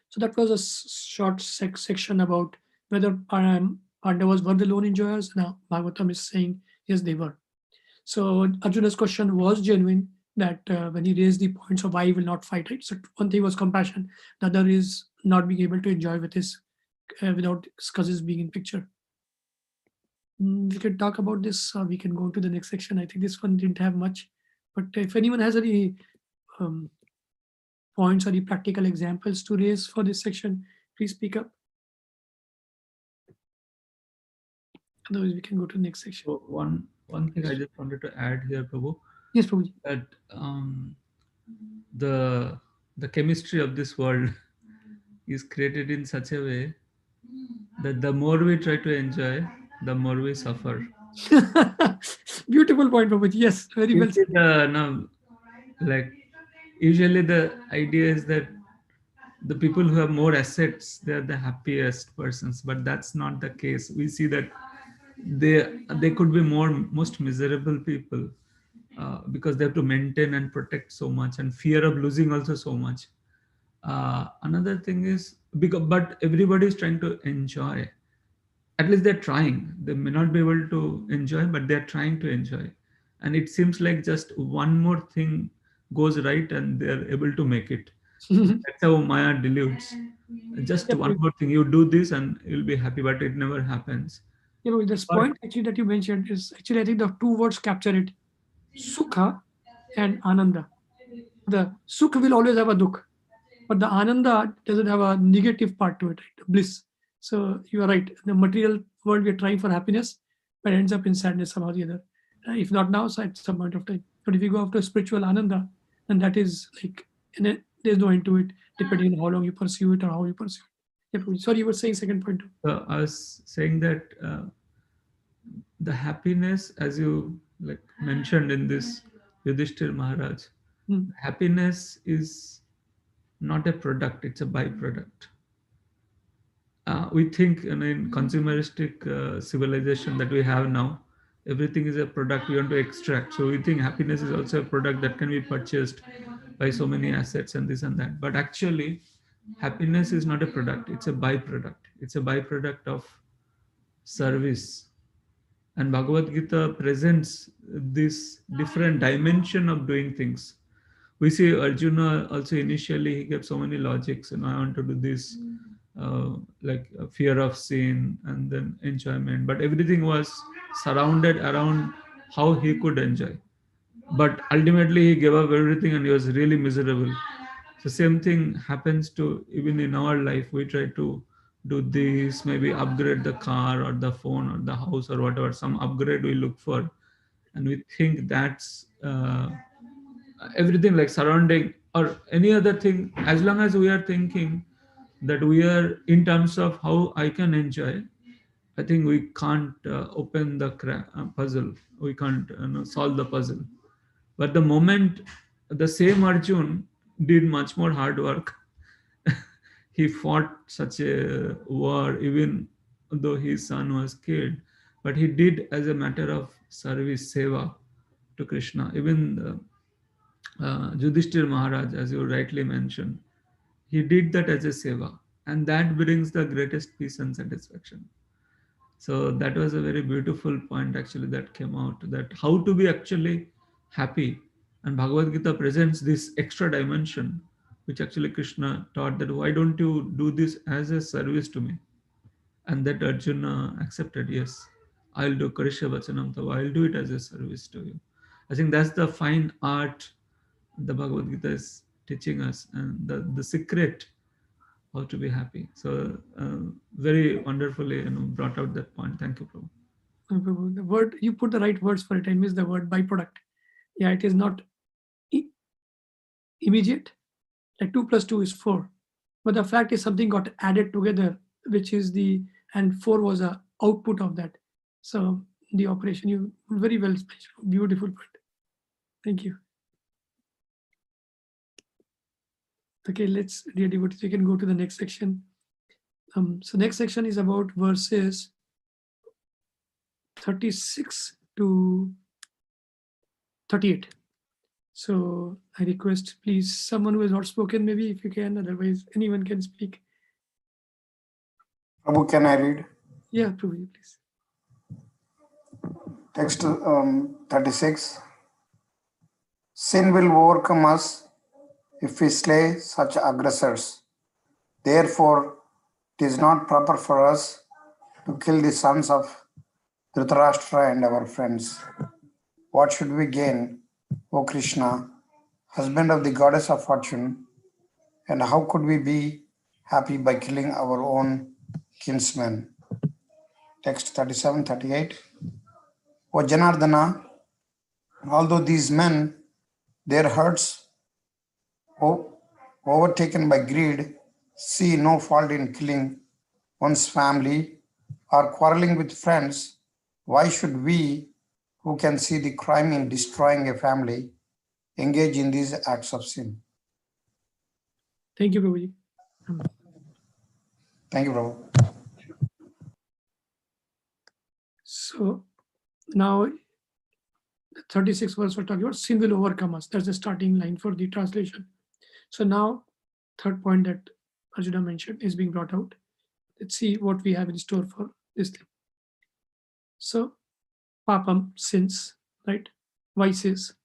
So that was a short section about whether Pandavas were the lone enjoyers. Now Bhagavatam is saying yes, they were. So Arjuna's question was genuine, that when he raised the points of why he will not fight, right? So one thing was compassion, the other is not being able to enjoy with his without his cousins being in picture. We can talk about this. We can go to the next section. I think this one didn't have much, but if anyone has any points or any practical examples to raise for this section, please speak up. Otherwise, we can go to the next section. So one thing I just wanted to add here, Prabhu. Yes, Prabhuji. That the chemistry of this world is created in such a way that the more we try to enjoy, the more we suffer. Beautiful point, Prabhuji. Yes, very well said. Like usually the idea is that the people who have more assets, they are the happiest persons, but that's not the case. We see that they could be most miserable people because they have to maintain and protect so much, and fear of losing also so much. Another thing is, but everybody is trying to enjoy. At least they're trying. They may not be able to enjoy, but they're trying to enjoy. And it seems like just one more thing goes right and they're able to make it. That's how Maya deludes. Just one more thing, you do this and you'll be happy, but it never happens. You know, this point actually that you mentioned is actually, I think the two words capture it: Sukha and Ananda. The Sukha will always have a Dukh, but the Ananda doesn't have a negative part to it, right? Bliss. So you are right. The material world, we are trying for happiness, but ends up in sadness somehow or the other. If not now, so at some point of time. But if you go after spiritual Ananda, then that is like, there's no end to it, depending on how long you pursue it or how you pursue it. Yeah, sorry, you were saying second point. I was saying that the happiness, as you like mentioned in this Yudhishthir Maharaj, happiness is not a product, it's a byproduct. We think in consumeristic civilization that we have now, everything is a product we want to extract. So we think happiness is also a product that can be purchased by so many assets and this and that. But actually, happiness is not a product, it's a byproduct. It's a byproduct of service. And Bhagavad Gita presents this different dimension of doing things. We see Arjuna also initially he gave so many logics, and I want to do this, like fear of sin and then enjoyment. But everything was surrounded around how he could enjoy. But ultimately he gave up everything and he was really miserable. So same thing happens to even in our life. We try to do this, maybe upgrade the car or the phone or the house or whatever, some upgrade we look for, and we think that's everything like surrounding or any other thing. As long as we are thinking that we are in terms of how I can enjoy, I think we can't open the puzzle. We can't solve the puzzle. But the moment the same Arjun did much more hard work, he fought such a war, even though his son was killed, but he did as a matter of service, seva to Krishna. Even Yudhishthir Maharaj, as you rightly mentioned, he did that as a seva, and that brings the greatest peace and satisfaction. So that was a very beautiful point actually that came out, that how to be actually happy. And Bhagavad Gita presents this extra dimension, which actually Krishna taught, that why don't you do this as a service to me? And that Arjuna accepted, yes, I'll do Karisha Vachanam Tava, I'll do it as a service to you. I think that's the fine art the Bhagavad Gita is teaching us, and the secret how to be happy. So very wonderfully brought out that point. Thank you, Prabhu. The word, you put the right words for it. I missed the word byproduct. Yeah, it is not immediate. Like 2 plus 2 is 4. But the fact is something got added together, which is and 4 was a output of that. So the operation, you very well explained. Beautiful point. Thank you. Okay, let's, dear devotees, we can go to the next section. So next section is about verses 36 to 38. So I request, please, someone who has not spoken, maybe if you can, otherwise anyone can speak. Prabhu, can I read? Yeah, Prabhu, please. Text 36. Sin will overcome us if we slay such aggressors. Therefore, it is not proper for us to kill the sons of Dhritarashtra and our friends. What should we gain, O Krishna, husband of the goddess of fortune, and how could we be happy by killing our own kinsmen? Text 37, 38. O Janardana, although these men, their hearts overtaken by greed, see no fault in killing one's family or quarreling with friends, why should we, who can see the crime in destroying a family, engage in these acts of sin? Thank you, Prabhuji. Thank you, Prabhu. So now the 36th verse we're talking about, sin will overcome us. That's the starting line for the translation. So now, third point that Arjuna mentioned is being brought out. Let's see what we have in store for this thing. So, papam, sins, right? Vices.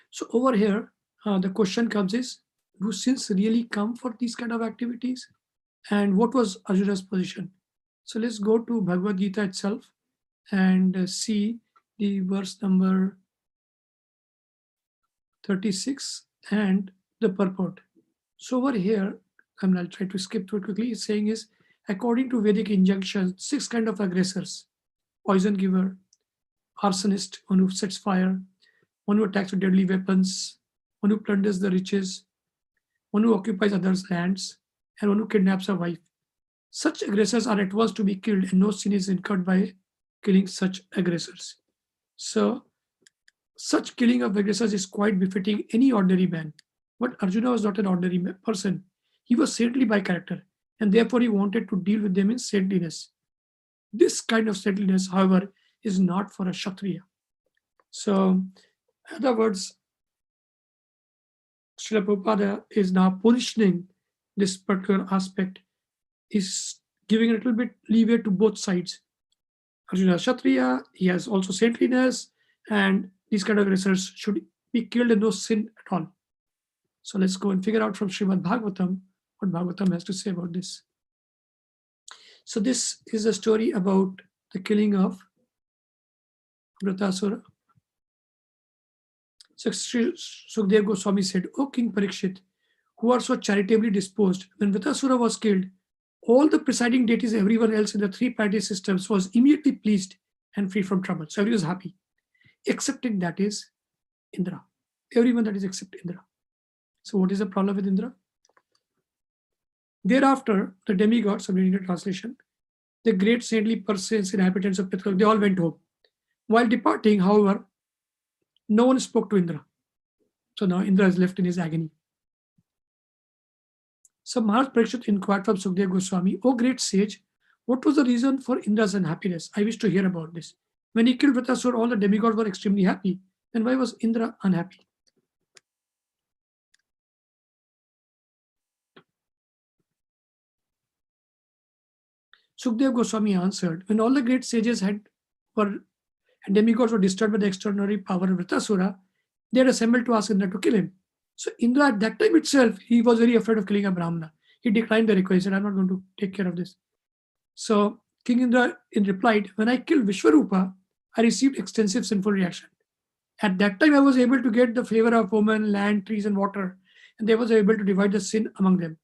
So over here, the question comes is, do sins really come for these kind of activities? And what was Arjuna's position? So let's go to Bhagavad Gita itself and see the verse number 36 and the purport. So over here, I'll try to skip through it quickly. It's saying is, according to Vedic injunctions, 6 kind of aggressors: poison giver, arsonist, one who sets fire, one who attacks with deadly weapons, one who plunders the riches, one who occupies others' lands, and one who kidnaps a wife. Such aggressors are at once to be killed, and no sin is incurred by killing such aggressors. So, such killing of aggressors is quite befitting any ordinary man. But Arjuna was not an ordinary person. He was saintly by character, and therefore he wanted to deal with them in saintliness. This kind of saintliness, however, is not for a Kshatriya. So, in other words, Srila Prabhupada is now positioning this particular aspect is giving a little bit leeway to both sides. Arjuna is Kshatriya, he has also saintliness, and these kind of aggressors should be killed and no sin at all. So let's go and figure out from Srimad Bhagavatam what Bhagavatam has to say about this. So this is a story about the killing of Vritasura. So Sukdev Goswami said, "O King Parikshit, who are so charitably disposed, when Vritasura was killed, all the presiding deities, everyone else in the three planetary systems was immediately pleased and free from trouble. So everyone was happy, excepting that is Indra. Everyone that is except Indra. So what is the problem with Indra? Thereafter, the demigods, of the Indian translation, the great saintly persons, inhabitants of Pitraloka, they all went home. While departing, however, no one spoke to Indra. So now Indra is left in his agony. So Maharaj Parikshit inquired from Sukdev Goswami, "O great sage, what was the reason for Indra's unhappiness? I wish to hear about this. When he killed Vritasura, all the demigods were extremely happy. Then why was Indra unhappy?" Sukdev Goswami answered, "When all the great sages and demigods were disturbed by the extraordinary power of Vritasura, they had assembled to ask Indra to kill him. So Indra at that time itself, he was very afraid of killing a Brahmana. He declined the request. He said, I'm not going to take care of this. So King Indra replied, when I killed Vishwarupa, I received extensive sinful reaction. At that time, I was able to get the favor of women, land, trees, and water, and they was able to divide the sin among them.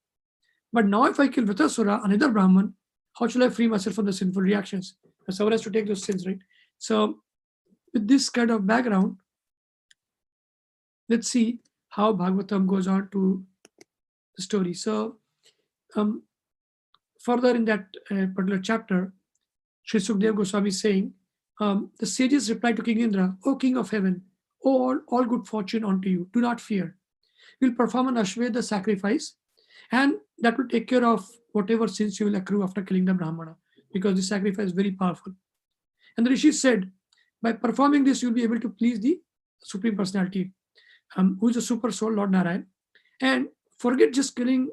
But now if I kill Vritasura, another Brahman, how shall I free myself from the sinful reactions? Someone has to take those sins, right? So with this kind of background, let's see how Bhagavatam goes on to the story. So further in that particular chapter, Sri Sukdev Goswami is saying, the sages replied to King Indra, O King of heaven, all good fortune unto you. Do not fear. We'll perform an Ashwamedha sacrifice, and that will take care of whatever sins you will accrue after killing the Brahmana, because the sacrifice is very powerful. And the Rishi said, by performing this, you'll be able to please the Supreme Personality, who is a super soul, Lord Narayan. And forget just killing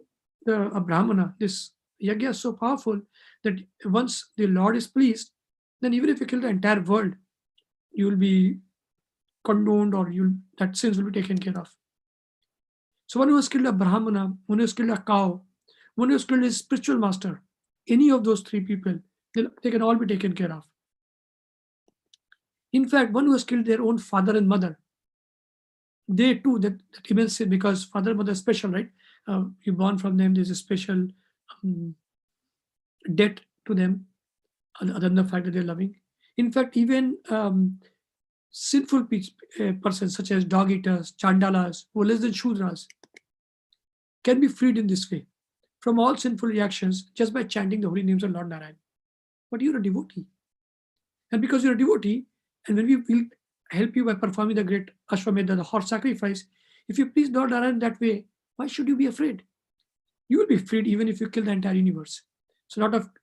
a Brahmana. This yajna is so powerful that once the Lord is pleased, then even if you kill the entire world, you will be condoned, or that sins will be taken care of. So one who has killed a Brahmana, one who has killed a cow, one who has killed his spiritual master, any of those three people, they can all be taken care of. In fact, one who has killed their own father and mother, they too, that immense sin, because father and mother is special, right? You born from them, there's a special debt to them, other than the fact that they're loving. In fact, even sinful persons such as dog eaters, chandalas, who are less than shudras, can be freed in this way from all sinful reactions just by chanting the holy names of Lord Narayan. But you're a devotee. And because you're a devotee, and when we will help you by performing the great Ashwamedha, the horse sacrifice, if you please Lord Narayan that way, why should you be afraid? You will be freed even if you kill the entire universe. So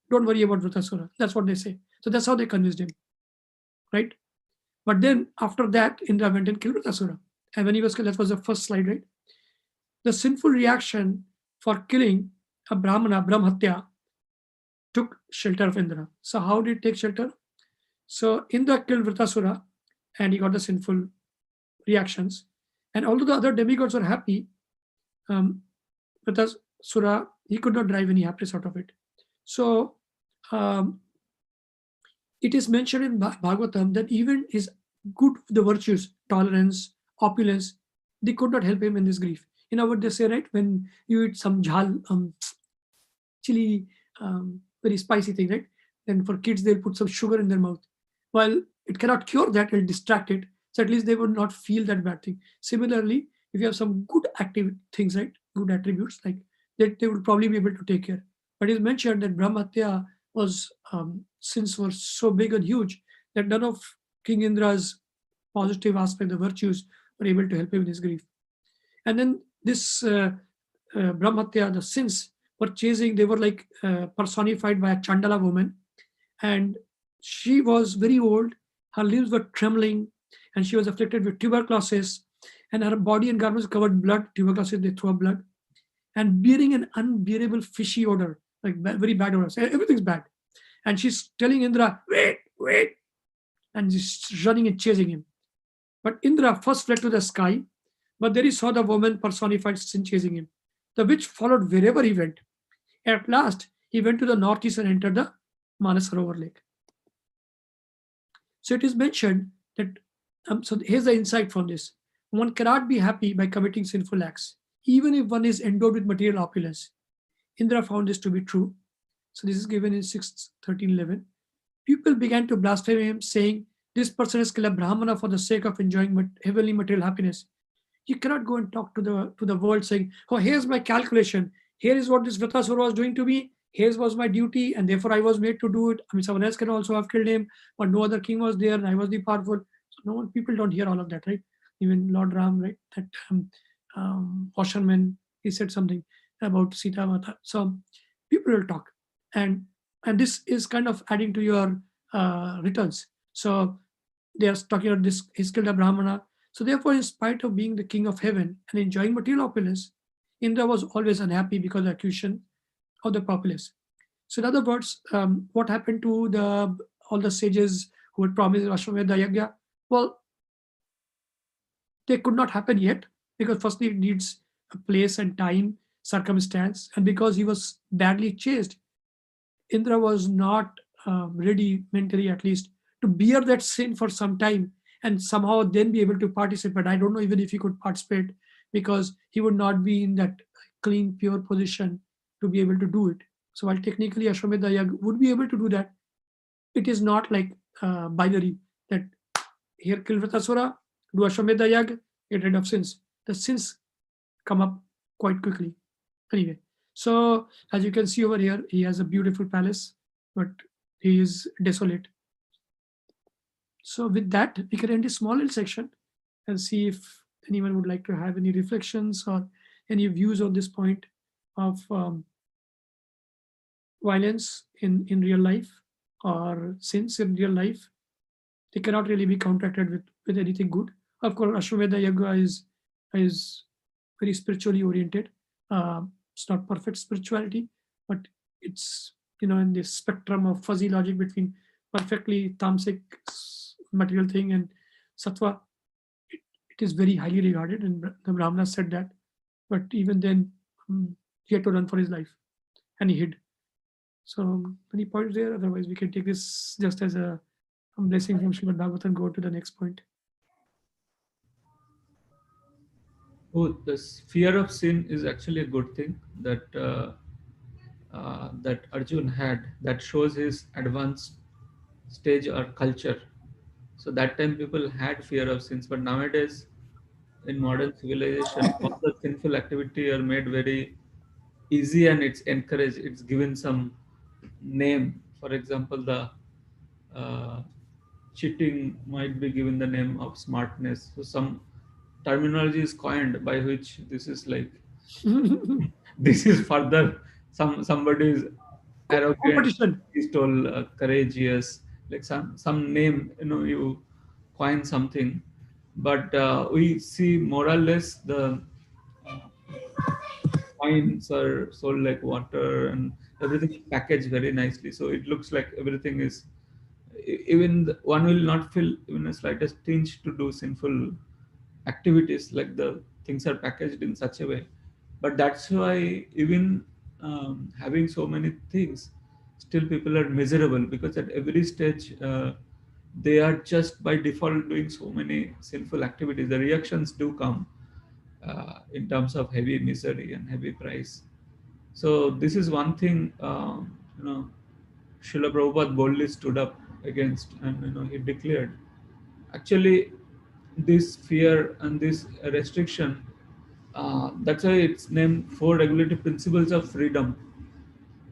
don't worry about Vritasura. That's what they say. So that's how they convinced him, right? But then after that, Indra went and killed Vritasura. And when he was killed, that was the first slide, right? The sinful reaction for killing a Brahmana, Brahmatya, took shelter of Indra. So how did it take shelter? So Indra killed Vritasura, and he got the sinful reactions. And although the other demigods were happy, Vritasura, he could not drive any happiness out of it. So it is mentioned in Bhagavatam that even his good, the virtues, tolerance, opulence, they could not help him in this grief. You know what they say, right? When you eat some jhal, chili, very spicy thing, right? Then for kids, they'll put some sugar in their mouth. While it cannot cure that, it'll distract it. So at least they would not feel that bad thing. Similarly, if you have some good active things, right? Good attributes, like that, they would probably be able to take care. But it's mentioned that Brahmatya was, sins were so big and huge that none of King Indra's positive aspect, the virtues, were able to help him in his grief. And then this Brahmatya, the sins were chasing, they were like personified by a Chandala woman. And she was very old, her limbs were trembling, and she was afflicted with tuberculosis, and her body and garments covered blood, tuberculosis, they throw up blood, and bearing an unbearable fishy odor. like very bad odors. Everything's bad. And she's telling Indra, wait, wait. And she's running and chasing him. But Indra first fled to the sky, but there he saw the woman personified sin chasing him. The witch followed wherever he went. At last, he went to the northeast and entered the Manasarovar lake. So it is mentioned that, so here's the insight from this. One cannot be happy by committing sinful acts, even if one is endowed with material opulence. Indra found this to be true. So this is given in 6:13:11. People began to blaspheme him, saying, this person has killed a Brahmana for the sake of enjoying heavenly material happiness. You cannot go and talk to the world saying, oh, here's my calculation. Here is what this Vritasura was doing to me. Here's was my duty, and therefore I was made to do it. I mean, someone else can also have killed him, but no other king was there, and I was the powerful. So no one, people don't hear all of that, right? Even Lord Ram, right? That washerman, he said something about Sita Mata. So people will talk, and this is kind of adding to your returns. So they are talking about this. He's killed a Brahmana. So therefore, in spite of being the king of heaven and enjoying material opulence, Indra was always unhappy because of the accusation of the populace. So in other words, what happened to all the sages who had promised Ashwamedha Yajna? Well, they could not happen yet, because firstly it needs a place and time, circumstance, and because he was badly chased, Indra was not ready mentally, at least, to bear that sin for some time and somehow then be able to participate. I don't know even if he could participate, because he would not be in that clean, pure position to be able to do it. So while technically Ashwamedha Yagna would be able to do that, it is not like binary that here kill Vritasura, do Ashwamedha Yagna, get rid of sins. The sins come up quite quickly. Anyway, so as you can see over here, he has a beautiful palace, but he is desolate. So with that, we can end this small little section and see if anyone would like to have any reflections or any views on this point of violence in real life or sins in real life. They cannot really be counteracted with anything good. Of course, Ashwamedha Yagna is very spiritually oriented. It's not perfect spirituality, but it's, in this spectrum of fuzzy logic between perfectly tamasic material thing and sattva, it is very highly regarded, and the Brahmana said that. But even then, he had to run for his life, and he hid. So any points there? Otherwise, we can take this just as a blessing from Srimad Bhagavatam and go to the next point. Oh, this fear of sin is actually a good thing that that Arjun had. That shows his advanced stage or culture. So that time people had fear of sins, but nowadays in modern civilization, all the sinful activity are made very easy and it's encouraged. It's given some name. For example, the cheating might be given the name of smartness. So some terminology is coined by which this is like this is further somebody is arrogant, Competition. he's told courageous, like some name, you coin something, but we see more or less the coins are sold like water and everything is packaged very nicely, so it looks like everything is even one will not feel even a slightest tinge to do sinful activities, like the things are packaged in such a way. But that's why even having so many things, still people are miserable, because at every stage they are just by default doing so many sinful activities. The reactions do come in terms of heavy misery and heavy price. So this is one thing Srila Prabhupada boldly stood up against, and he declared, actually this fear and this restriction, that's why it's named four regulative principles of freedom.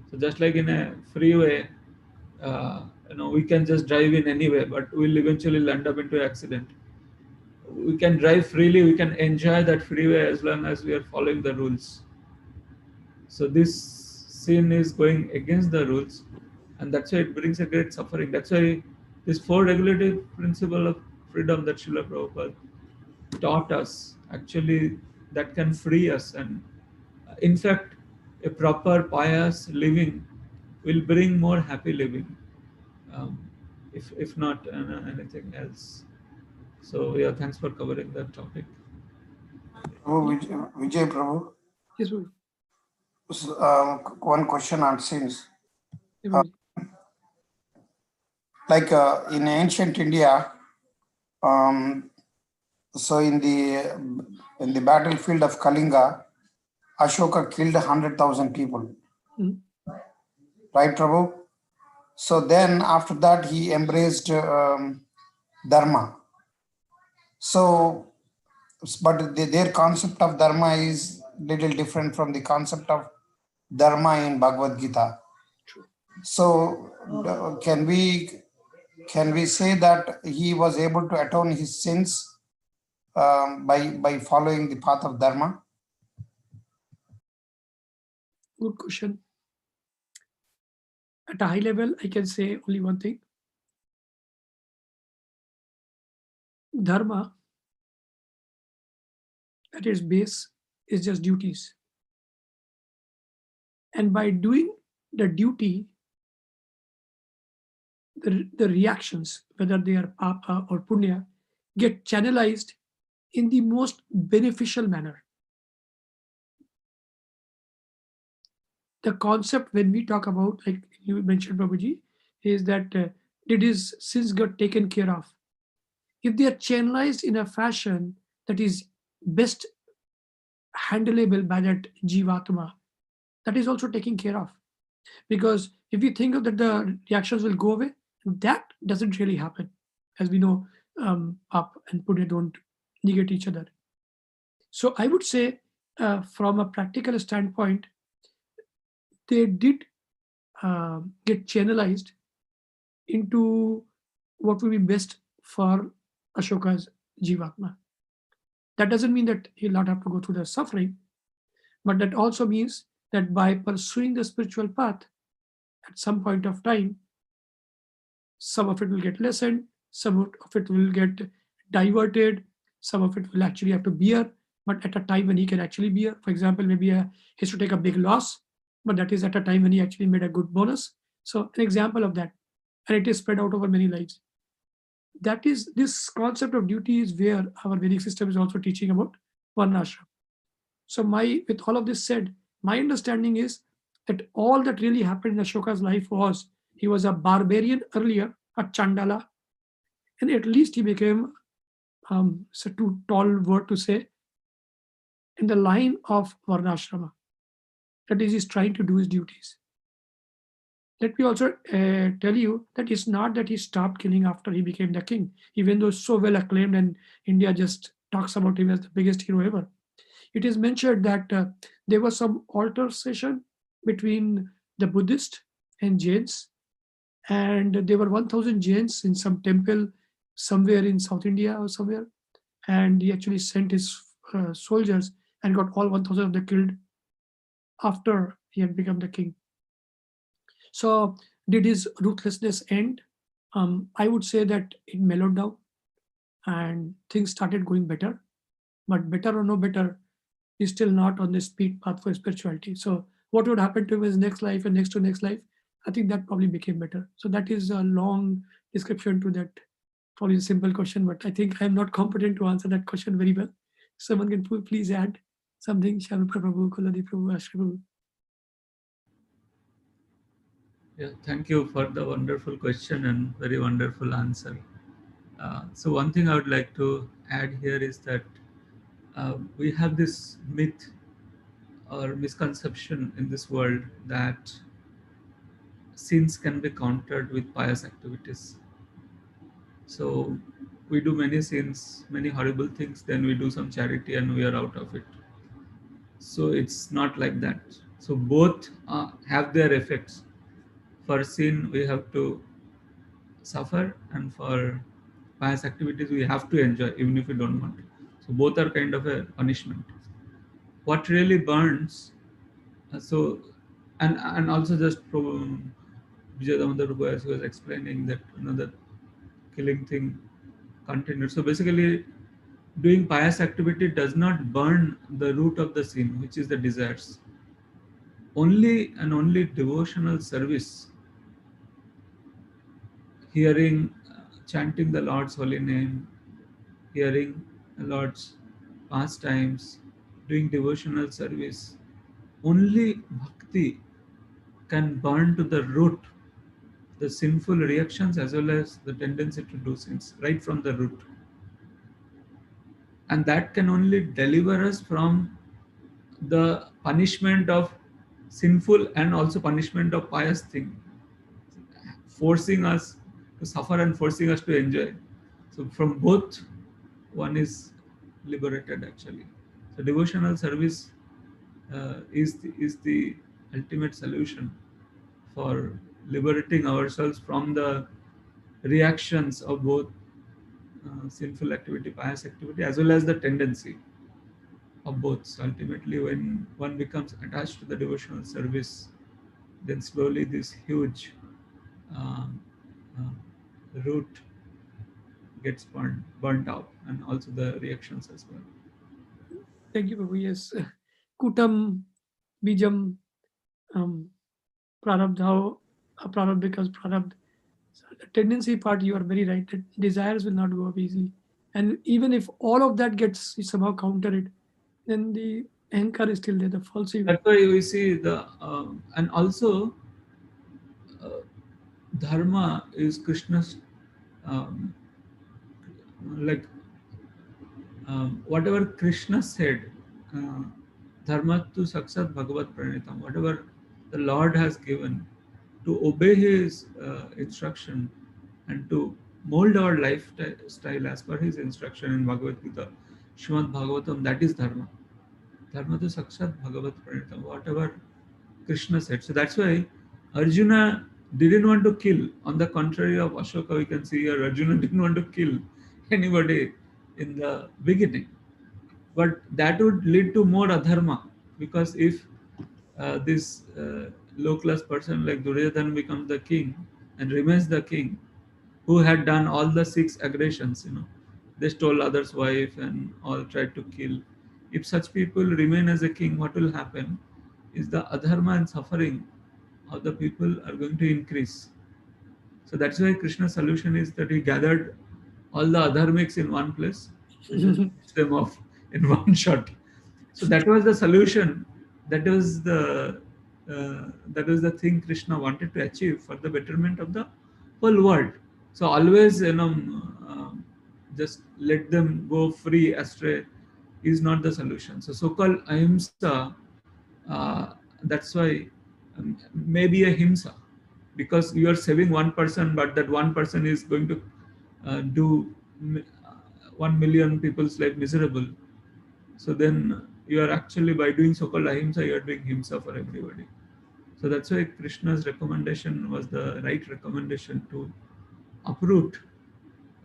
So just like in a freeway, we can just drive in anyway, but we'll eventually land up into an accident. We can drive freely, we can enjoy that freeway as long as we are following the rules. So this sin is going against the rules, and that's why it brings a great suffering. That's why this four regulative principle of freedom that Srila Prabhupada taught us, actually that can free us. And in fact, a proper pious living will bring more happy living, um, if not anything else. So yeah, thanks for covering that topic. Prabhu, Vijay Prabhu, Yes, Babuji. one question on sins. Yes, Uh, Babuji. like in ancient India, so in the battlefield of Kalinga, Ashoka killed 100,000 people, Mhm. right, Prabhu? So then after that he embraced Dharma. So, but their concept of Dharma is little different from the concept of Dharma in Bhagavad Gita. True. So can we say that he was able to atone his sins by following the path of Dharma? Good question. At a high level, I can say only one thing. Dharma, at its base, is just duties. And by doing the duty, the reactions, whether they are papa or punya, get channelized in the most beneficial manner. The concept when we talk about, like you mentioned, Prabhuji, is that did his sins got taken care of? If they are channelized in a fashion that is best handleable by that jivatma, that is also taken care of. Because if you think of that the reactions will go away, that doesn't really happen. As we know, up and punya don't negate each other. So I would say from a practical standpoint, they did get channelized into what would be best for Ashoka's jivatma. That doesn't mean that he'll not have to go through the suffering, but that also means that by pursuing the spiritual path, at some point of time, some of it will get lessened, some of it will get diverted, some of it will actually have to bear, but at a time when he can actually bear. For example, maybe he has to take a big loss, but that is at a time when he actually made a good bonus. So an example of that, and it is spread out over many lives. That is, this concept of duty is where our Vedic system is also teaching about varnashram. So with all of this said, my understanding is that all that really happened in Ashoka's life was he was a barbarian earlier, a Chandala, and at least he became, it's a too tall word to say, in the line of Varnashrama. That is, he's trying to do his duties. Let me also tell you that it's not that he stopped killing after he became the king, even though so well acclaimed and India just talks about him as the biggest hero ever. It is mentioned that there was some altercation between the Buddhist and Jains, and there were 1,000 Jains in some temple somewhere in South India or somewhere, and he actually sent his soldiers and got all 1,000 of them killed after he had become the king. So did his ruthlessness end? I would say that it mellowed down and things started going better, but better or no better, he's still not on the speed path for spirituality. So what would happen to his next life and next to next life? I think that probably became better. So that is a long description to that probably a simple question, but I think I'm not competent to answer that question very well. Someone can please add something. Sharupra Prabhu, Kuladi Prabhu, Ashri Prabhu. Yeah, thank you for the wonderful question and very wonderful answer. So one thing I would like to add here is that we have this myth or misconception in this world that sins can be countered with pious activities. So we do many sins, many horrible things, then we do some charity and we are out of it. So it's not like that. So both have their effects. For sin, we have to suffer, and for pious activities, we have to enjoy, even if we don't want to. So both are kind of a punishment. What really burns, so and also just from Vijaya Damodar as he was explaining that the killing thing continued. So basically, doing pious activity does not burn the root of the sin, which is the desires. only and only devotional service, hearing, chanting the Lord's holy name, hearing the Lord's pastimes, doing devotional service, only bhakti can burn to the root the sinful reactions as well as the tendency to do sins right from the root. And that can only deliver us from the punishment of sinful and also punishment of pious thing, forcing us to suffer and forcing us to enjoy. So from both, one is liberated actually. So devotional service is the ultimate solution for liberating ourselves from the reactions of both sinful activity, pious activity, as well as the tendency of both. So ultimately, when one becomes attached to the devotional service, then slowly this huge um, root gets burnt out, and also the reactions as well. Thank you, Prabhu. Yes. Kutam, Bijam, Prarabdha, Prarabdha becomes Prarabdha. So the tendency part, you are very right, that desires will not go up easily. And even if all of that gets somehow countered, then the ankar is still there, the false ego. That's why we see the, and also uh, dharma is Krishna's, um, like whatever Krishna said, uh, dharma tu saksat bhagavat pranitam, whatever the Lord has given, to obey his instruction and to mold our lifestyle as per his instruction in Bhagavad Gita, Srimad Bhagavatam, that is dharma. Dharma tu sakshat bhagavat pranitam, whatever Krishna said. So that's why Arjuna didn't want to kill. On the contrary of Ashoka, we can see here Arjuna didn't want to kill anybody in the beginning. But that would lead to more adharma, because if this low class person like Duryodhana becomes the king and remains the king, who had done all the 6 aggressions, they stole others' wife and all tried to kill. If such people remain as a king, what will happen is the adharma and suffering of the people are going to increase. So that's why Krishna's solution is that he gathered all the adharmics in one place and just finished them off in one shot. So that was the solution. That was the thing Krishna wanted to achieve for the betterment of the whole world. So always, just let them go free astray is not the solution. So so-called ahimsa, that's why maybe a himsa, because you are saving one person, but that one person is going to do 1 million people's life miserable. So then you are actually, by doing so-called ahimsa, you are doing himsa for everybody. So that's why Krishna's recommendation was the right recommendation to uproot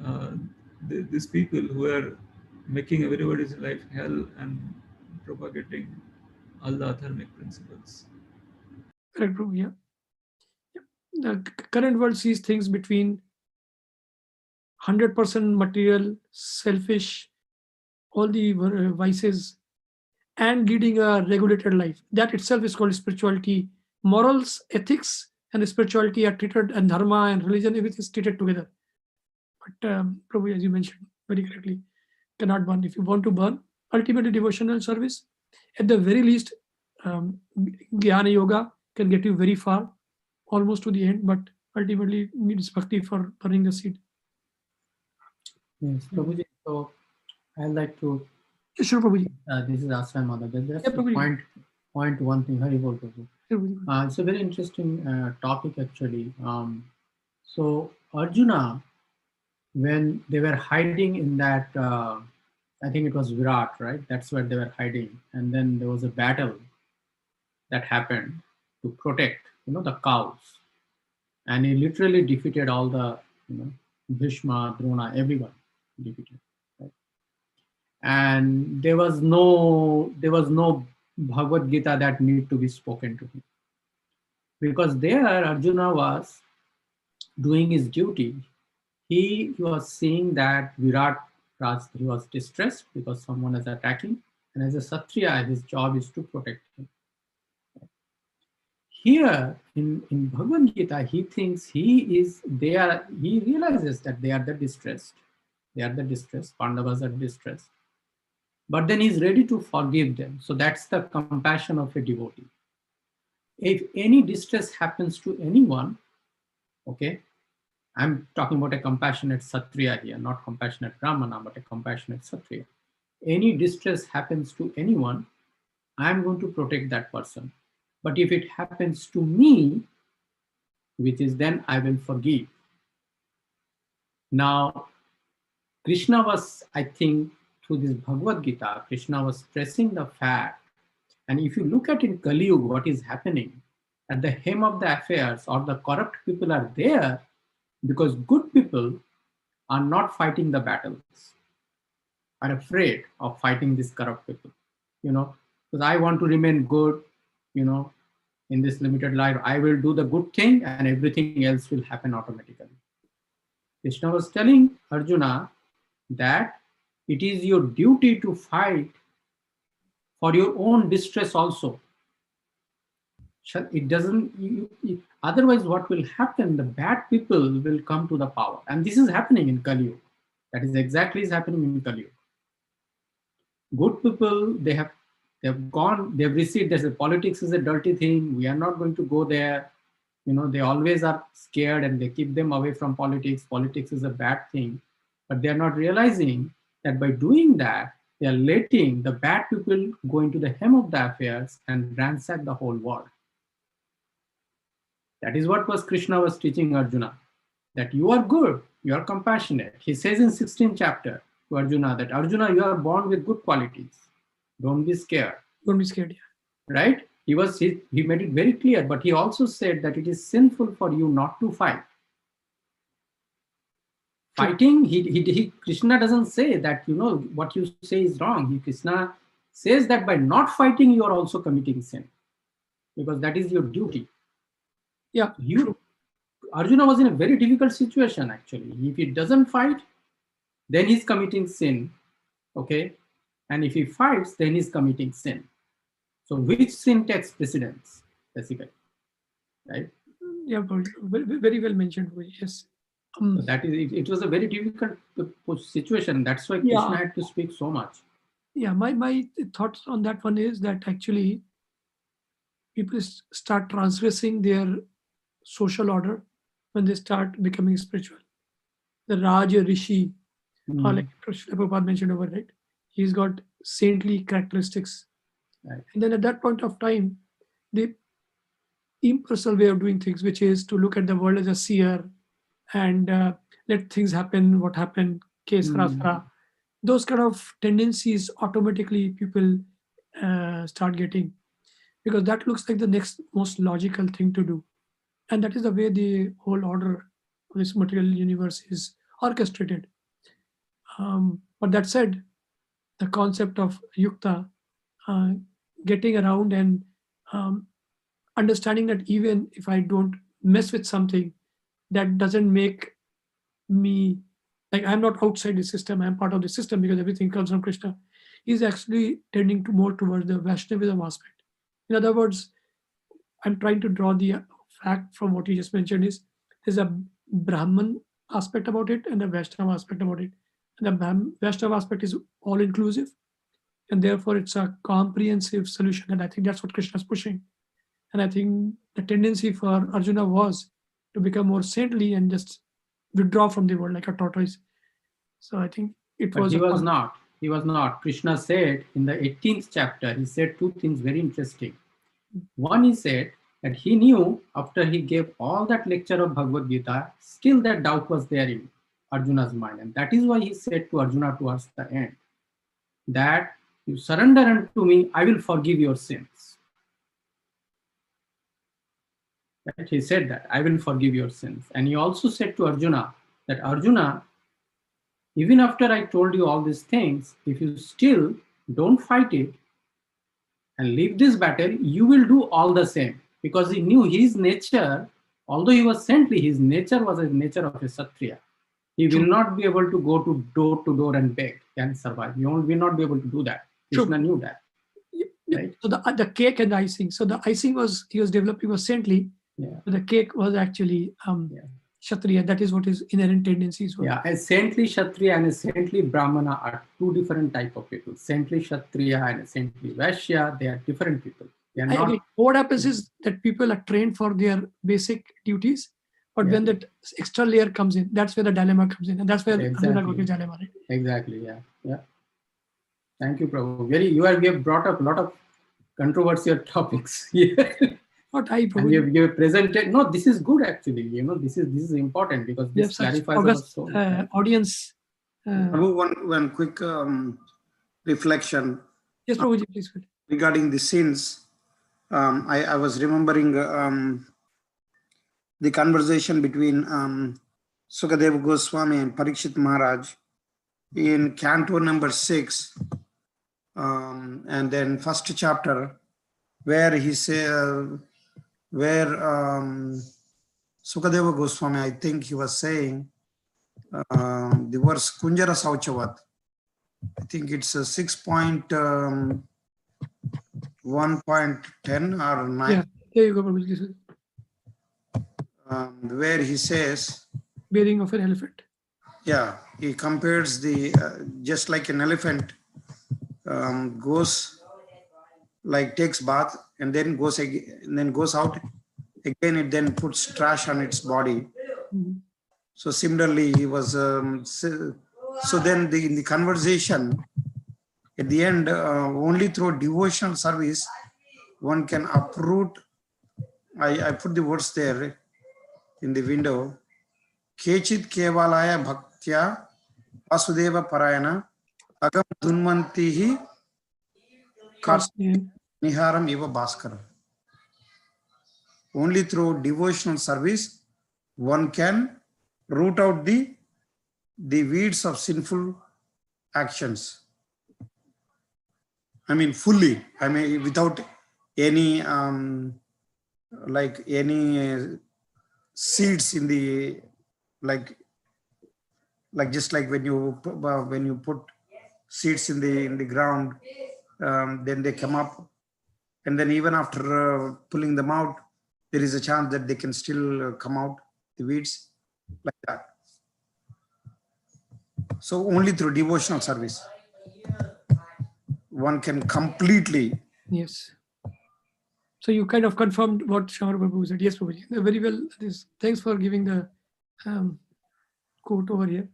uh, these people who are making everybody's life hell and propagating all the dharmic principles. Correct, Prabhu, yeah. The current world sees things between 100% material, selfish, all the vices, and leading a regulated life. That itself is called spirituality. Morals, ethics, and spirituality are treated, and dharma and religion, everything is treated together. But Prabhu, as you mentioned very correctly, cannot burn. If you want to burn, ultimately devotional service, at the very least, Jnana Yoga can get you very far, almost to the end, but ultimately needs bhakti for burning the seed. Yes, Prabhuji. So I'd like to. Yes, sure, Prabhuji. This is Asai Mother. Just Yeah, Prabhuji. point one thing. Hari Bol Prabhu. Sure, Prabhuji. It's a very interesting topic actually. So Arjuna, when they were hiding in that, I think it was Virat, right? That's where they were hiding, and then there was a battle that happened to protect, the cows, and he literally defeated all the, Bhishma, Drona, everyone defeated. Right? And there was no Bhagavad Gita that need to be spoken to him, because there Arjuna was doing his duty. He was seeing that Virat Raj, he was distressed because someone is attacking, and as a Kshatriya, his job is to protect him. here in Bhagavad Gita, he thinks he realizes that they are the distressed. They are the distressed. Pandavas are distressed. But then he's ready to forgive them. So that's the compassion of a devotee. If any distress happens to anyone, okay, I'm talking about a compassionate Kshatriya here, not compassionate Brahmana, but a compassionate Kshatriya. Any distress happens to anyone, I'm going to protect that person. But if it happens to me, which is then I will forgive. Now, Krishna was, I think, through this Bhagavad Gita, Krishna was stressing the fact, and if you look at in Kali Yuga, what is happening, at the hem of the affairs or the corrupt people are there because good people are not fighting the battles, are afraid of fighting these corrupt people, because I want to remain good, in this limited life, I will do the good thing and everything else will happen automatically. Krishna was telling Arjuna that it is your duty to fight for your own distress also. It doesn't, otherwise what will happen, the bad people will come to the power. And this is happening in Kali Yuga. That is exactly is happening in Kali Yuga. Good people, they've received, there's a politics is a dirty thing, we are not going to go there. They always are scared and they keep them away from politics. Politics is a bad thing. But they're not realizing that by doing that, they are letting the bad people go into the hem of the affairs and ransack the whole world. That is what Krishna was teaching Arjuna, that you are good, you are compassionate. He says in 16th chapter to Arjuna that Arjuna, you are born with good qualities. Don't be scared. Don't be scared, yeah. Right? He made it very clear, but he also said that it is sinful for you not to fight. Fighting, Krishna doesn't say that, what you say is wrong. Krishna says that by not fighting, you are also committing sin, because that is your duty. Yeah. Arjuna was in a very difficult situation, actually. If he doesn't fight, then he's committing sin. Okay? And if he fights, then he's committing sin. So which sin takes precedence, basically, right? Yeah, very well mentioned. Yes. So that is, it was a very difficult situation. That's why Krishna had to speak so much. Yeah, my thoughts on that one is that actually people start transgressing their social order when they start becoming spiritual. The Raja Rishi, or like Prabhupada mentioned over, right? He's got saintly characteristics. Right. And then at that point of time, the impersonal way of doing things, which is to look at the world as a seer and let things happen, what happened, case rasra. Those kind of tendencies automatically people start getting, because that looks like the next most logical thing to do. And that is the way the whole order of this material universe is orchestrated. But that said, the concept of yukta, getting around and understanding that even if I don't mess with something, that doesn't make me, like I'm not outside the system, I'm part of the system because everything comes from Krishna, is actually tending to more towards the Vaishnavism aspect. In other words, I'm trying to draw the fact from what you just mentioned is there's a Brahman aspect about it and a Vaishnava aspect about it. And the Vaishnava aspect is all inclusive, and therefore it's a comprehensive solution. And I think that's what Krishna is pushing. And I think the tendency for Arjuna was to become more saintly and just withdraw from the world like a tortoise. So I think it was. But he was not. He was not. Krishna said in the 18th chapter, he said two things very interesting. One, he said that he knew after he gave all that lecture of Bhagavad Gita, still that doubt was there in Arjuna's mind. And that is why he said to Arjuna towards the end, that you surrender unto me, I will forgive your sins. Right? He said that, I will forgive your sins. And he also said to Arjuna that, Arjuna, even after I told you all these things, if you still don't fight it and leave this battle, you will do all the same. Because he knew his nature, although he was saintly, his nature was a nature of a Kshatriya. He will not be able to go to door and beg and survive. He will not be able to do that. Krishna knew that. right? So the cake and the icing. So the icing he was developing was saintly, Yeah. but the cake was actually Yeah. Kshatriya. That is what his inherent tendencies were. Yeah, a saintly Kshatriya and a saintly Brahmana are two different type of people. Saintly Kshatriya and a saintly Vaishya, they are different people. They are I not. agree. What happens is that people are trained for their basic duties, but Yeah. when that extra layer comes in, that's where the dilemma comes in, and that's where Arjuna got Exactly. his dilemma. Right? Exactly. Yeah. Yeah. Thank you, Prabhu. You have brought up a lot of controversial topics here. What I And probably you have presented. No, this is good actually. You know, this is important because we have this such clarifies our august soul. Right? audience. Prabhu, one quick reflection Yes, Prabhuji, please. regarding the sins. I was remembering the conversation between Sukadeva Goswami and Parikshit Maharaj in Canto number 6, and then first chapter, where he said, where Sukadeva Goswami, I think he was saying the verse Kunjara Sauchavat. I think it's 6.1.10 or 9. Yeah, there you go, Prabhuji. Where he says, Bathing of an elephant. yeah, he compares the just like an elephant goes, like takes bath and then goes again, and then goes out again. It then puts trash on its body. Mhm. So similarly, he was. So then in the conversation, at the end, only through devotional service, one can uproot. I put the words there in the window. Kechit kevalaya bhaktya vasudeva parayana agam dunmantihi niharam eva bhaskara. Only through devotional service, one can root out the weeds of sinful actions. I mean, fully. I mean, without any like any seeds in the like just like when you put seeds in the ground, then they come up, and then even after pulling them out, there is a chance that they can still come out, the weeds, like that. So only through devotional service one can completely. Yes. So you kind of confirmed what Shamar Babu said. Yes, Prabhuji. Very well. Thanks for giving the quote over here.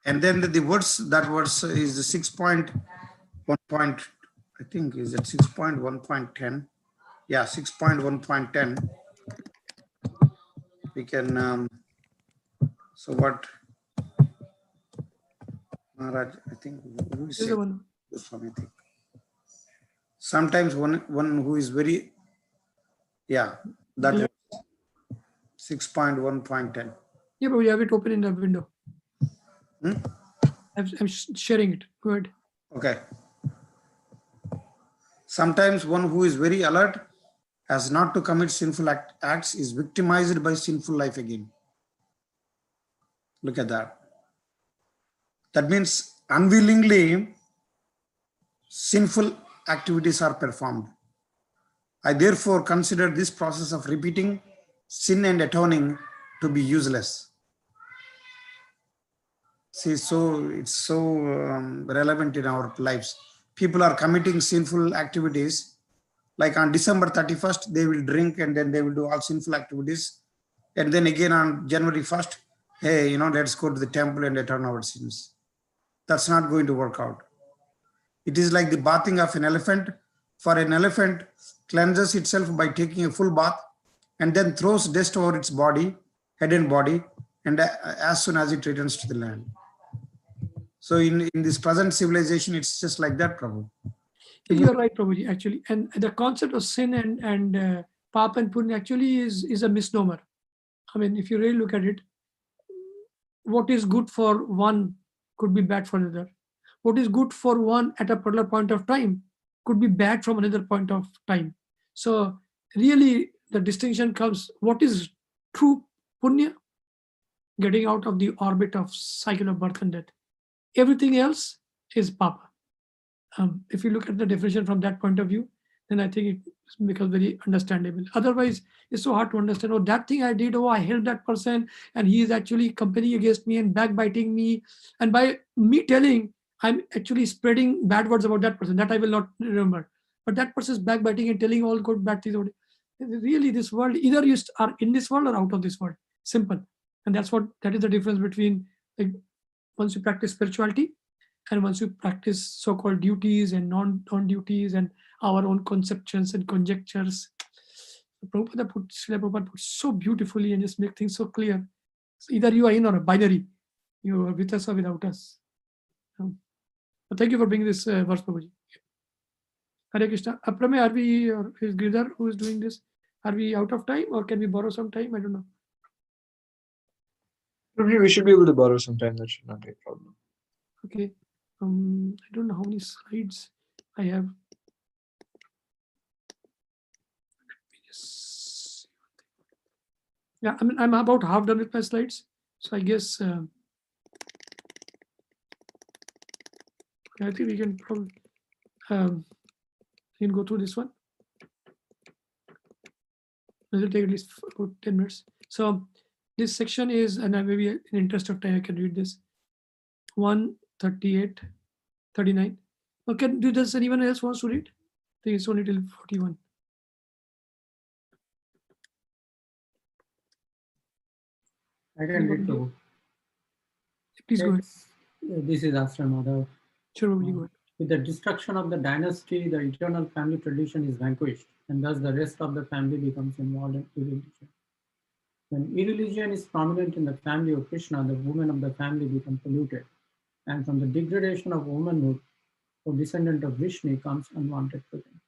And then the words, that verse is the 6.1. I think is it 6.1.10. Yeah, 6.1.10. We can so what Maharaj, I think who is the one. Sometimes one who is very, yeah, that Yeah. 6.1.10. Yeah, but we have it open in the window. I'm sharing it. Go ahead. Okay. Sometimes one who is very alert as not to commit sinful acts is victimized by sinful life again. Look at that. That means unwillingly sinful activities are performed. I therefore consider this process of repeating sin and atoning to be useless. See, so it's so relevant in our lives. People are committing sinful activities. Like on December 31st, they will drink and then they will do all sinful activities. And then again on January 1st, hey, let's go to the temple and atone our sins. That's not going to work out. It is like the bathing of an elephant. For an elephant cleanses itself by taking a full bath and then throws dust over its body, head and body, and as soon as it returns to the land. So in this present civilization, it's just like that, Prabhu. You're right, Prabhuji, actually. And the concept of sin and pap and punya actually is a misnomer. I mean, if you really look at it, what is good for one could be bad for another. What is good for one at a particular point of time could be bad from another point of time. So really the distinction comes, what is true punya? Getting out of the orbit of cycle of birth and death. Everything else is papa. If you look at the definition from that point of view, And I think it becomes very understandable. Otherwise, it's so hard to understand. Oh, that thing I did, oh, I helped that person, and he is actually company against me and backbiting me. And by me telling, I'm actually spreading bad words about that person that I will not remember. But that person is backbiting and telling all good bad things about it. Really, this world, either you are in this world or out of this world. Simple. And that is the difference between, like, once you practice spirituality and once you practice so-called duties and non-duties and our own conceptions and conjectures. Srila Prabhupada put so beautifully and just make things so clear. So either you are in or a binary. You are with us or without us. But thank you for bringing this verse, Prabhuji. Hare Krishna. Aprame, are we, or is Girdhar who is doing this? Are we out of time or can we borrow some time? I don't know. We should be able to borrow some time. That should not be a problem. Okay. I don't know how many slides I have. Yeah, I mean, I'm about half done with my slides. So I guess I think we can probably go through this one. It will take at least about 10 minutes. So this section is, and maybe in interest of time, I can read this. 138, 39. Okay, does anyone else wants to read? I think it's only till 41. I can read the book. Please go ahead. This is Ashram. Sure, you go ahead. With the destruction of the dynasty, the eternal family tradition is vanquished, and thus the rest of the family becomes involved in irreligion. When irreligion is prominent in the family of Krishna, the women of the family become polluted, and from the degradation of womanhood, for descendant of Vishnu comes unwanted children.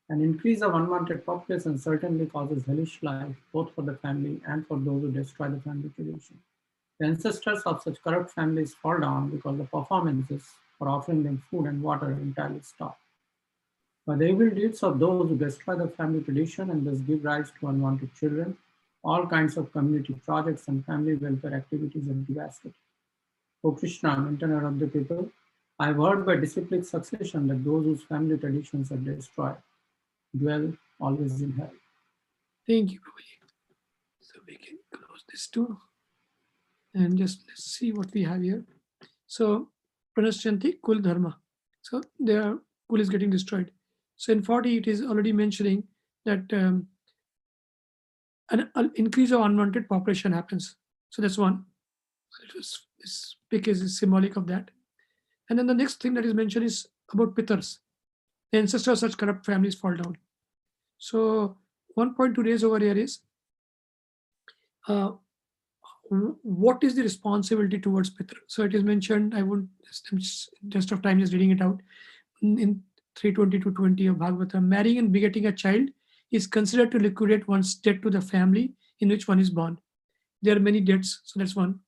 An increase of unwanted population certainly causes hellish life, both for the family and for those who destroy the family tradition. The ancestors of such corrupt families fall down because the performances for offering them food and water entirely stop. By the evil deeds of those who destroy the family tradition and thus give rise to unwanted children, all kinds of community projects and family welfare activities are devastated. O Krishna, maintainer of the people, I have heard by disciplic succession that those whose family traditions are destroyed dwell always in hell. Thank you, Prabhuji. So we can close this too. And just let's see what we have here. So, Pranashyanti Kul Dharma. So, their Kul is getting destroyed. So, in 40, it is already mentioning that an increase of unwanted population happens. So, that's one. This pick is symbolic of that. And then the next thing that is mentioned is about Pitars. The ancestors of such corrupt families fall down. So, one point to raise over here is what is the responsibility towards Pitra? So it is mentioned, I'm just of time just reading it out, in 3:20-20 of Bhagavatam. Marrying and begetting a child is considered to liquidate one's debt to the family in which one is born. There are many debts, so that's one.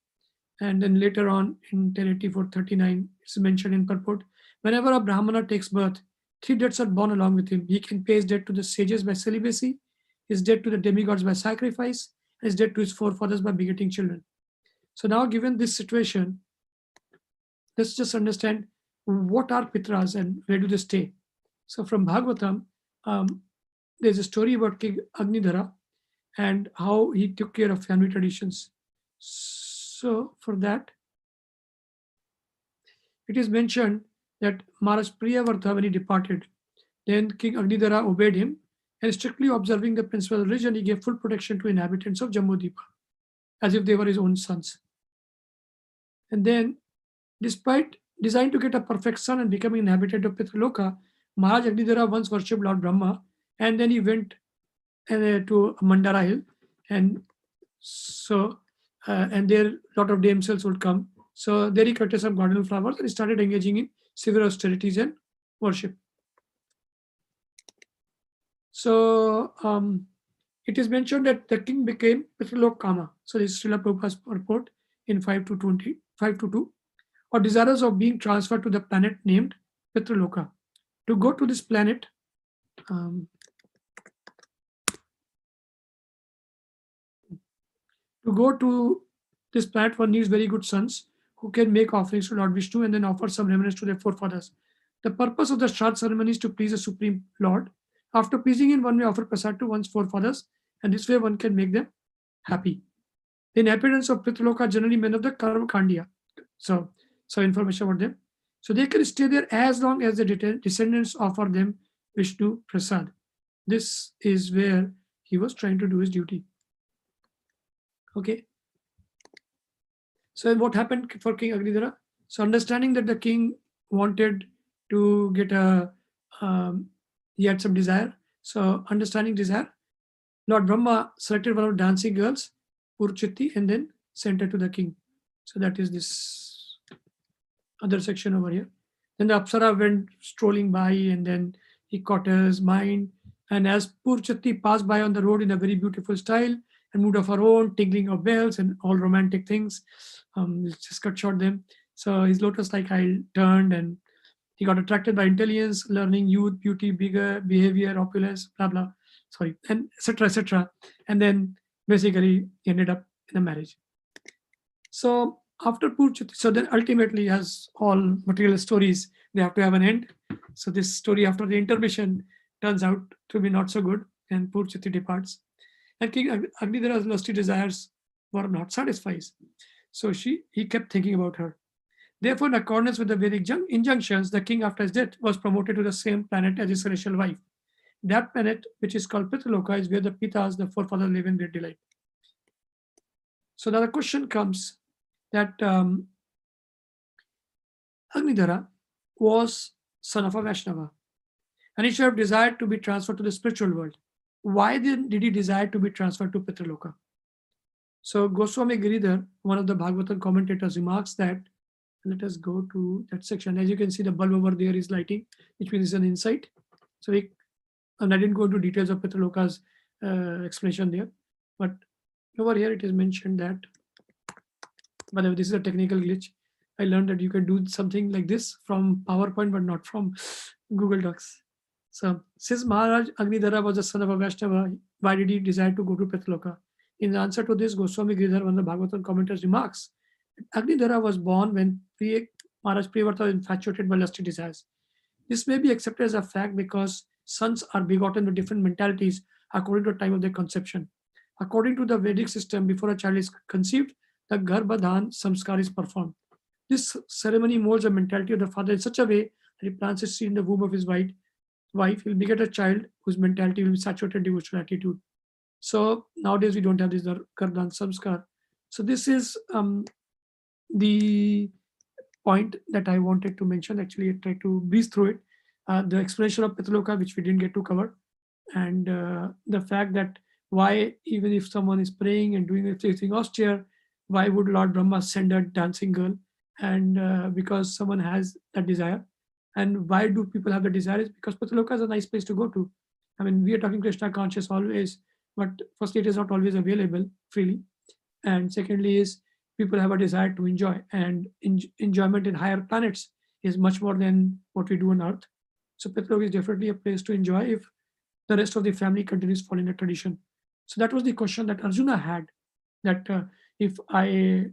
And then later on in 1084-39, it's mentioned in purport, whenever a Brahmana takes birth, 3 debts are born along with him. He can pay his debt to the sages by celibacy, his debt to the demigods by sacrifice, and his debt to his forefathers by begetting children. So now, given this situation, let's just understand what are Pitras and where do they stay. So from Bhagavatam, there's a story about King Agnidhara and how he took care of family traditions. So for that, it is mentioned that Maharaj Priyavartha, when he departed, then King Agnidhara obeyed him, and strictly observing the principal religion, he gave full protection to inhabitants of Jambudvipa, as if they were his own sons. And then, despite designing to get a perfect son and becoming an inhabitant of Pitraloka, Maharaj Agnidhara once worshipped Lord Brahma, and then he went to Mandara hill, and so and there a lot of damsels would come. So there he collected some garden flowers and he started engaging in severe austerities and worship. So it is mentioned that the king became Pitralokama. So this is Srila Prabhupada's purport in 5.2, or desirous of being transferred to the planet named Pitraloka. To go to this planet, one needs very good sons who can make offerings to Lord Vishnu and then offer some remnants to their forefathers. The purpose of the Shraddha ceremony is to please the Supreme Lord. After pleasing him, one may offer prasad to one's forefathers, and this way one can make them happy. The inhabitants of Pitraloka are generally men of the Karmakandiya. So information about them. So they can stay there as long as the descendants offer them Vishnu Prasad. This is where he was trying to do his duty. Okay. So what happened for King Agnidhara? So understanding that the king wanted to get he had some desire. So understanding desire, Lord Brahma selected one of the dancing girls, Purchiti, and then sent her to the king. So that is this other section over here. Then the Apsara went strolling by, and then he caught his mind. And as Purchiti passed by on the road in a very beautiful style and moved of her own, tinkling of bells and all romantic things, let's just cut short them. So his lotus-like eye turned, and he got attracted by intelligence, learning, youth, beauty, bigger behavior, opulence, blah blah. Sorry, and etc. etc. And then basically he ended up in a marriage. So after Purchiti, so then ultimately, as all material stories, they have to have an end. So this story after the intermission turns out to be not so good, and Purchiti departs. And King Agnidhara's lusty desires were not satisfied. So he kept thinking about her. Therefore, in accordance with the Vedic injunctions, the king after his death was promoted to the same planet as his celestial wife. That planet, which is called Pitraloka, is where the Pitas, the forefathers, live in great delight. So now the question comes that Agnidhara was son of a Vaishnava, and he should have desired to be transferred to the spiritual world. Why did he desire to be transferred to Pitraloka? So Goswami Giridhar, one of the Bhagavatam commentators, remarks that, let us go to that section. As you can see, the bulb over there is lighting, which means it's an insight. So and I didn't go into details of Pitraloka's explanation there, but over here it is mentioned that, by the way, this is a technical glitch. I learned that you can do something like this from PowerPoint, but not from Google Docs. So since Maharaj Agnidhara was the son of a Vaishnava, why did he desire to go to Pitraloka? In answer to this, Goswami Giridhar, one of the Bhagavatam commentators, remarks that Agnidhara was born when Maharaj Priyavrata was infatuated by lusty desires. This may be accepted as a fact because sons are begotten with different mentalities according to the time of their conception. According to the Vedic system, before a child is conceived, the Garbhadhan Samskar is performed. This ceremony molds the mentality of the father in such a way that he plants his seed in the womb of his wife. He will beget a child whose mentality will be saturated devotional attitude. So nowadays we don't have this Garbhadhan Samskar. So this is the point that I wanted to mention. Actually, I tried to breeze through it. The explanation of Pitraloka, which we didn't get to cover, and the fact that why, even if someone is praying and doing everything austere, why would Lord Brahma send a dancing girl? And because someone has that desire. And why do people have the desire? Is because Pitraloka is a nice place to go to. I mean, we are talking Krishna conscious always, but firstly, it is not always available freely. And secondly is people have a desire to enjoy, and enjoyment in higher planets is much more than what we do on Earth. So Pitraloka is definitely a place to enjoy if the rest of the family continues following the tradition. So that was the question that Arjuna had, that if I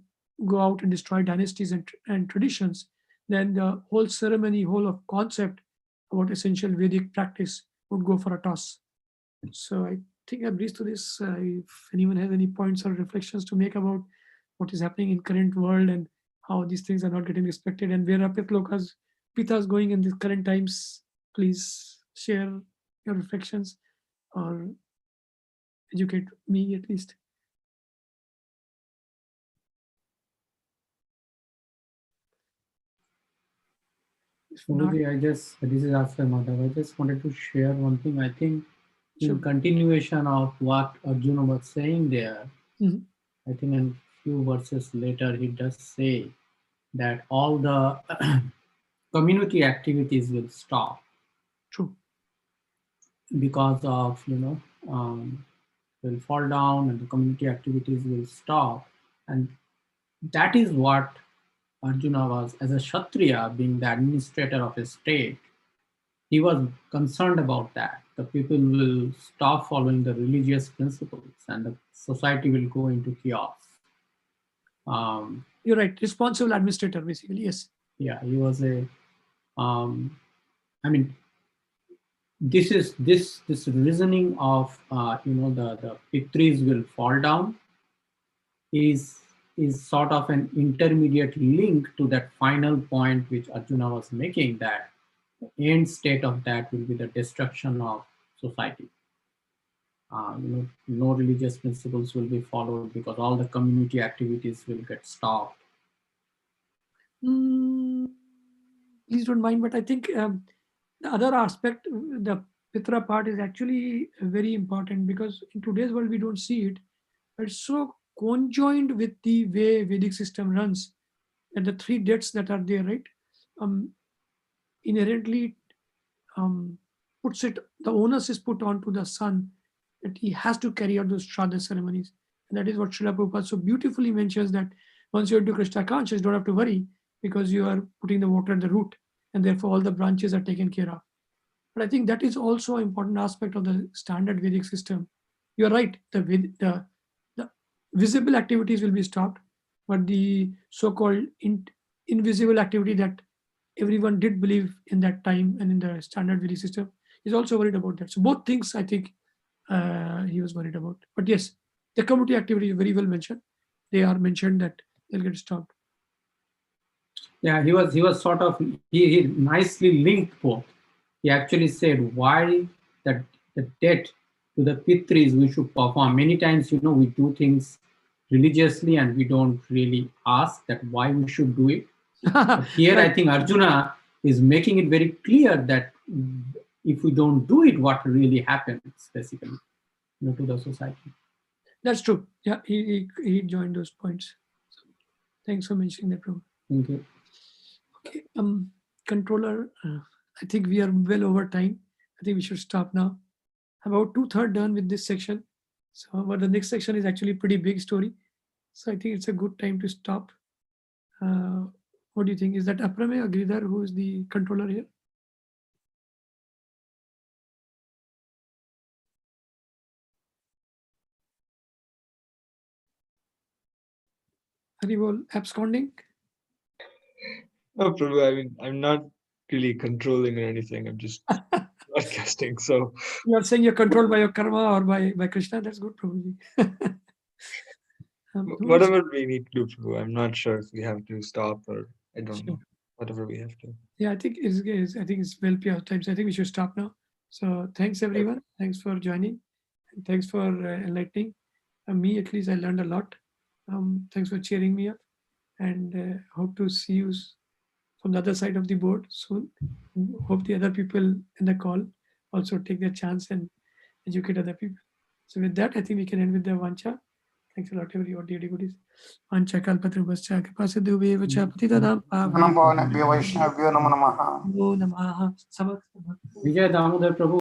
go out and destroy dynasties and traditions, then the whole ceremony, whole of concept about essential Vedic practice would go for a toss. So I think I breezed through this. If anyone has any points or reflections to make about what is happening in current world and how these things are not getting respected and where are Pitas going in these current times, please share your reflections or educate me at least. This is after Madhav. I just wanted to share one thing. I think Sure. in continuation of what Arjuna was saying there, Mhm. I think in few verses later he does say that all the community activities will stop. True. Because of, will fall down and the community activities will stop. And that is what Arjuna was, as a Kshatriya, being the administrator of his state, he was concerned about that. The people will stop following the religious principles and the society will go into chaos. You're right. Responsible administrator, basically. Yes. Yeah, he was a, this reasoning of the Pitris will fall down is sort of an intermediate link to that final point which Arjuna was making, that the end state of that will be the destruction of society. No religious principles will be followed because all the community activities will get stopped. Please don't mind, but I think the other aspect, the Pitra part, is actually very important, because in today's world we don't see it. It's so conjoined with the way Vedic system runs, and the three debts that are there, right? Inherently puts it, the onus is put on to the son, that he has to carry out those Shraddha ceremonies. And that is what Srila Prabhupada so beautifully mentions, that once you're into Krishna conscious, you don't have to worry, because you are putting the water at the root, and therefore all the branches are taken care of. But I think that is also an important aspect of the standard Vedic system. You're right, the visible activities will be stopped, but the so-called invisible activity that everyone did believe in that time and in the standard Vedic system is also worried about that. So both things, I think, he was worried about. But yes, the community activity is very well mentioned. They are mentioned that they'll get stopped. Yeah, he was sort of, he nicely linked both. He actually said why the debt to the Pitris we should perform. Many times, we do things religiously and we don't really ask that why we should do it. But here, I think Arjuna is making it very clear that if we don't do it, what really happens, basically, to the society. That's true. Yeah, he joined those points. So, thanks for mentioning that, Prabhu. Thank you. Okay, controller, I think we are well over time. I think we should stop now. About 2/3 done with this section. So, but the next section is actually a pretty big story. So I think it's a good time to stop. What do you think? Is that Aprame or Giridhar who is the controller here? Haribol, absconding? No, Prabhu, I mean, I'm not really controlling or anything. I'm just broadcasting. So You're saying you're controlled by your karma or by Krishna. That's good, probably. whatever we need to do, Prabhu, I'm not sure if we have to stop or I don't know. Whatever we have to. Yeah, I think it's well past time. So I think we should stop now. So thanks everyone. Thanks for joining. And thanks for enlightening me. At least I learned a lot. Thanks for cheering me up, and hope to see you from the other side of the board soon. Hope the other people in the call also take their chance and educate other people. So with that, I think we can end with the Vancha. Thanks a lot, everyone, dear devotees. Vancha kalpatrubhascha kripasidhubhye vacha patitadam Namo Vaishnavyo Namo Namaha. Namo namaha. Vijaya Damodar Prabhu.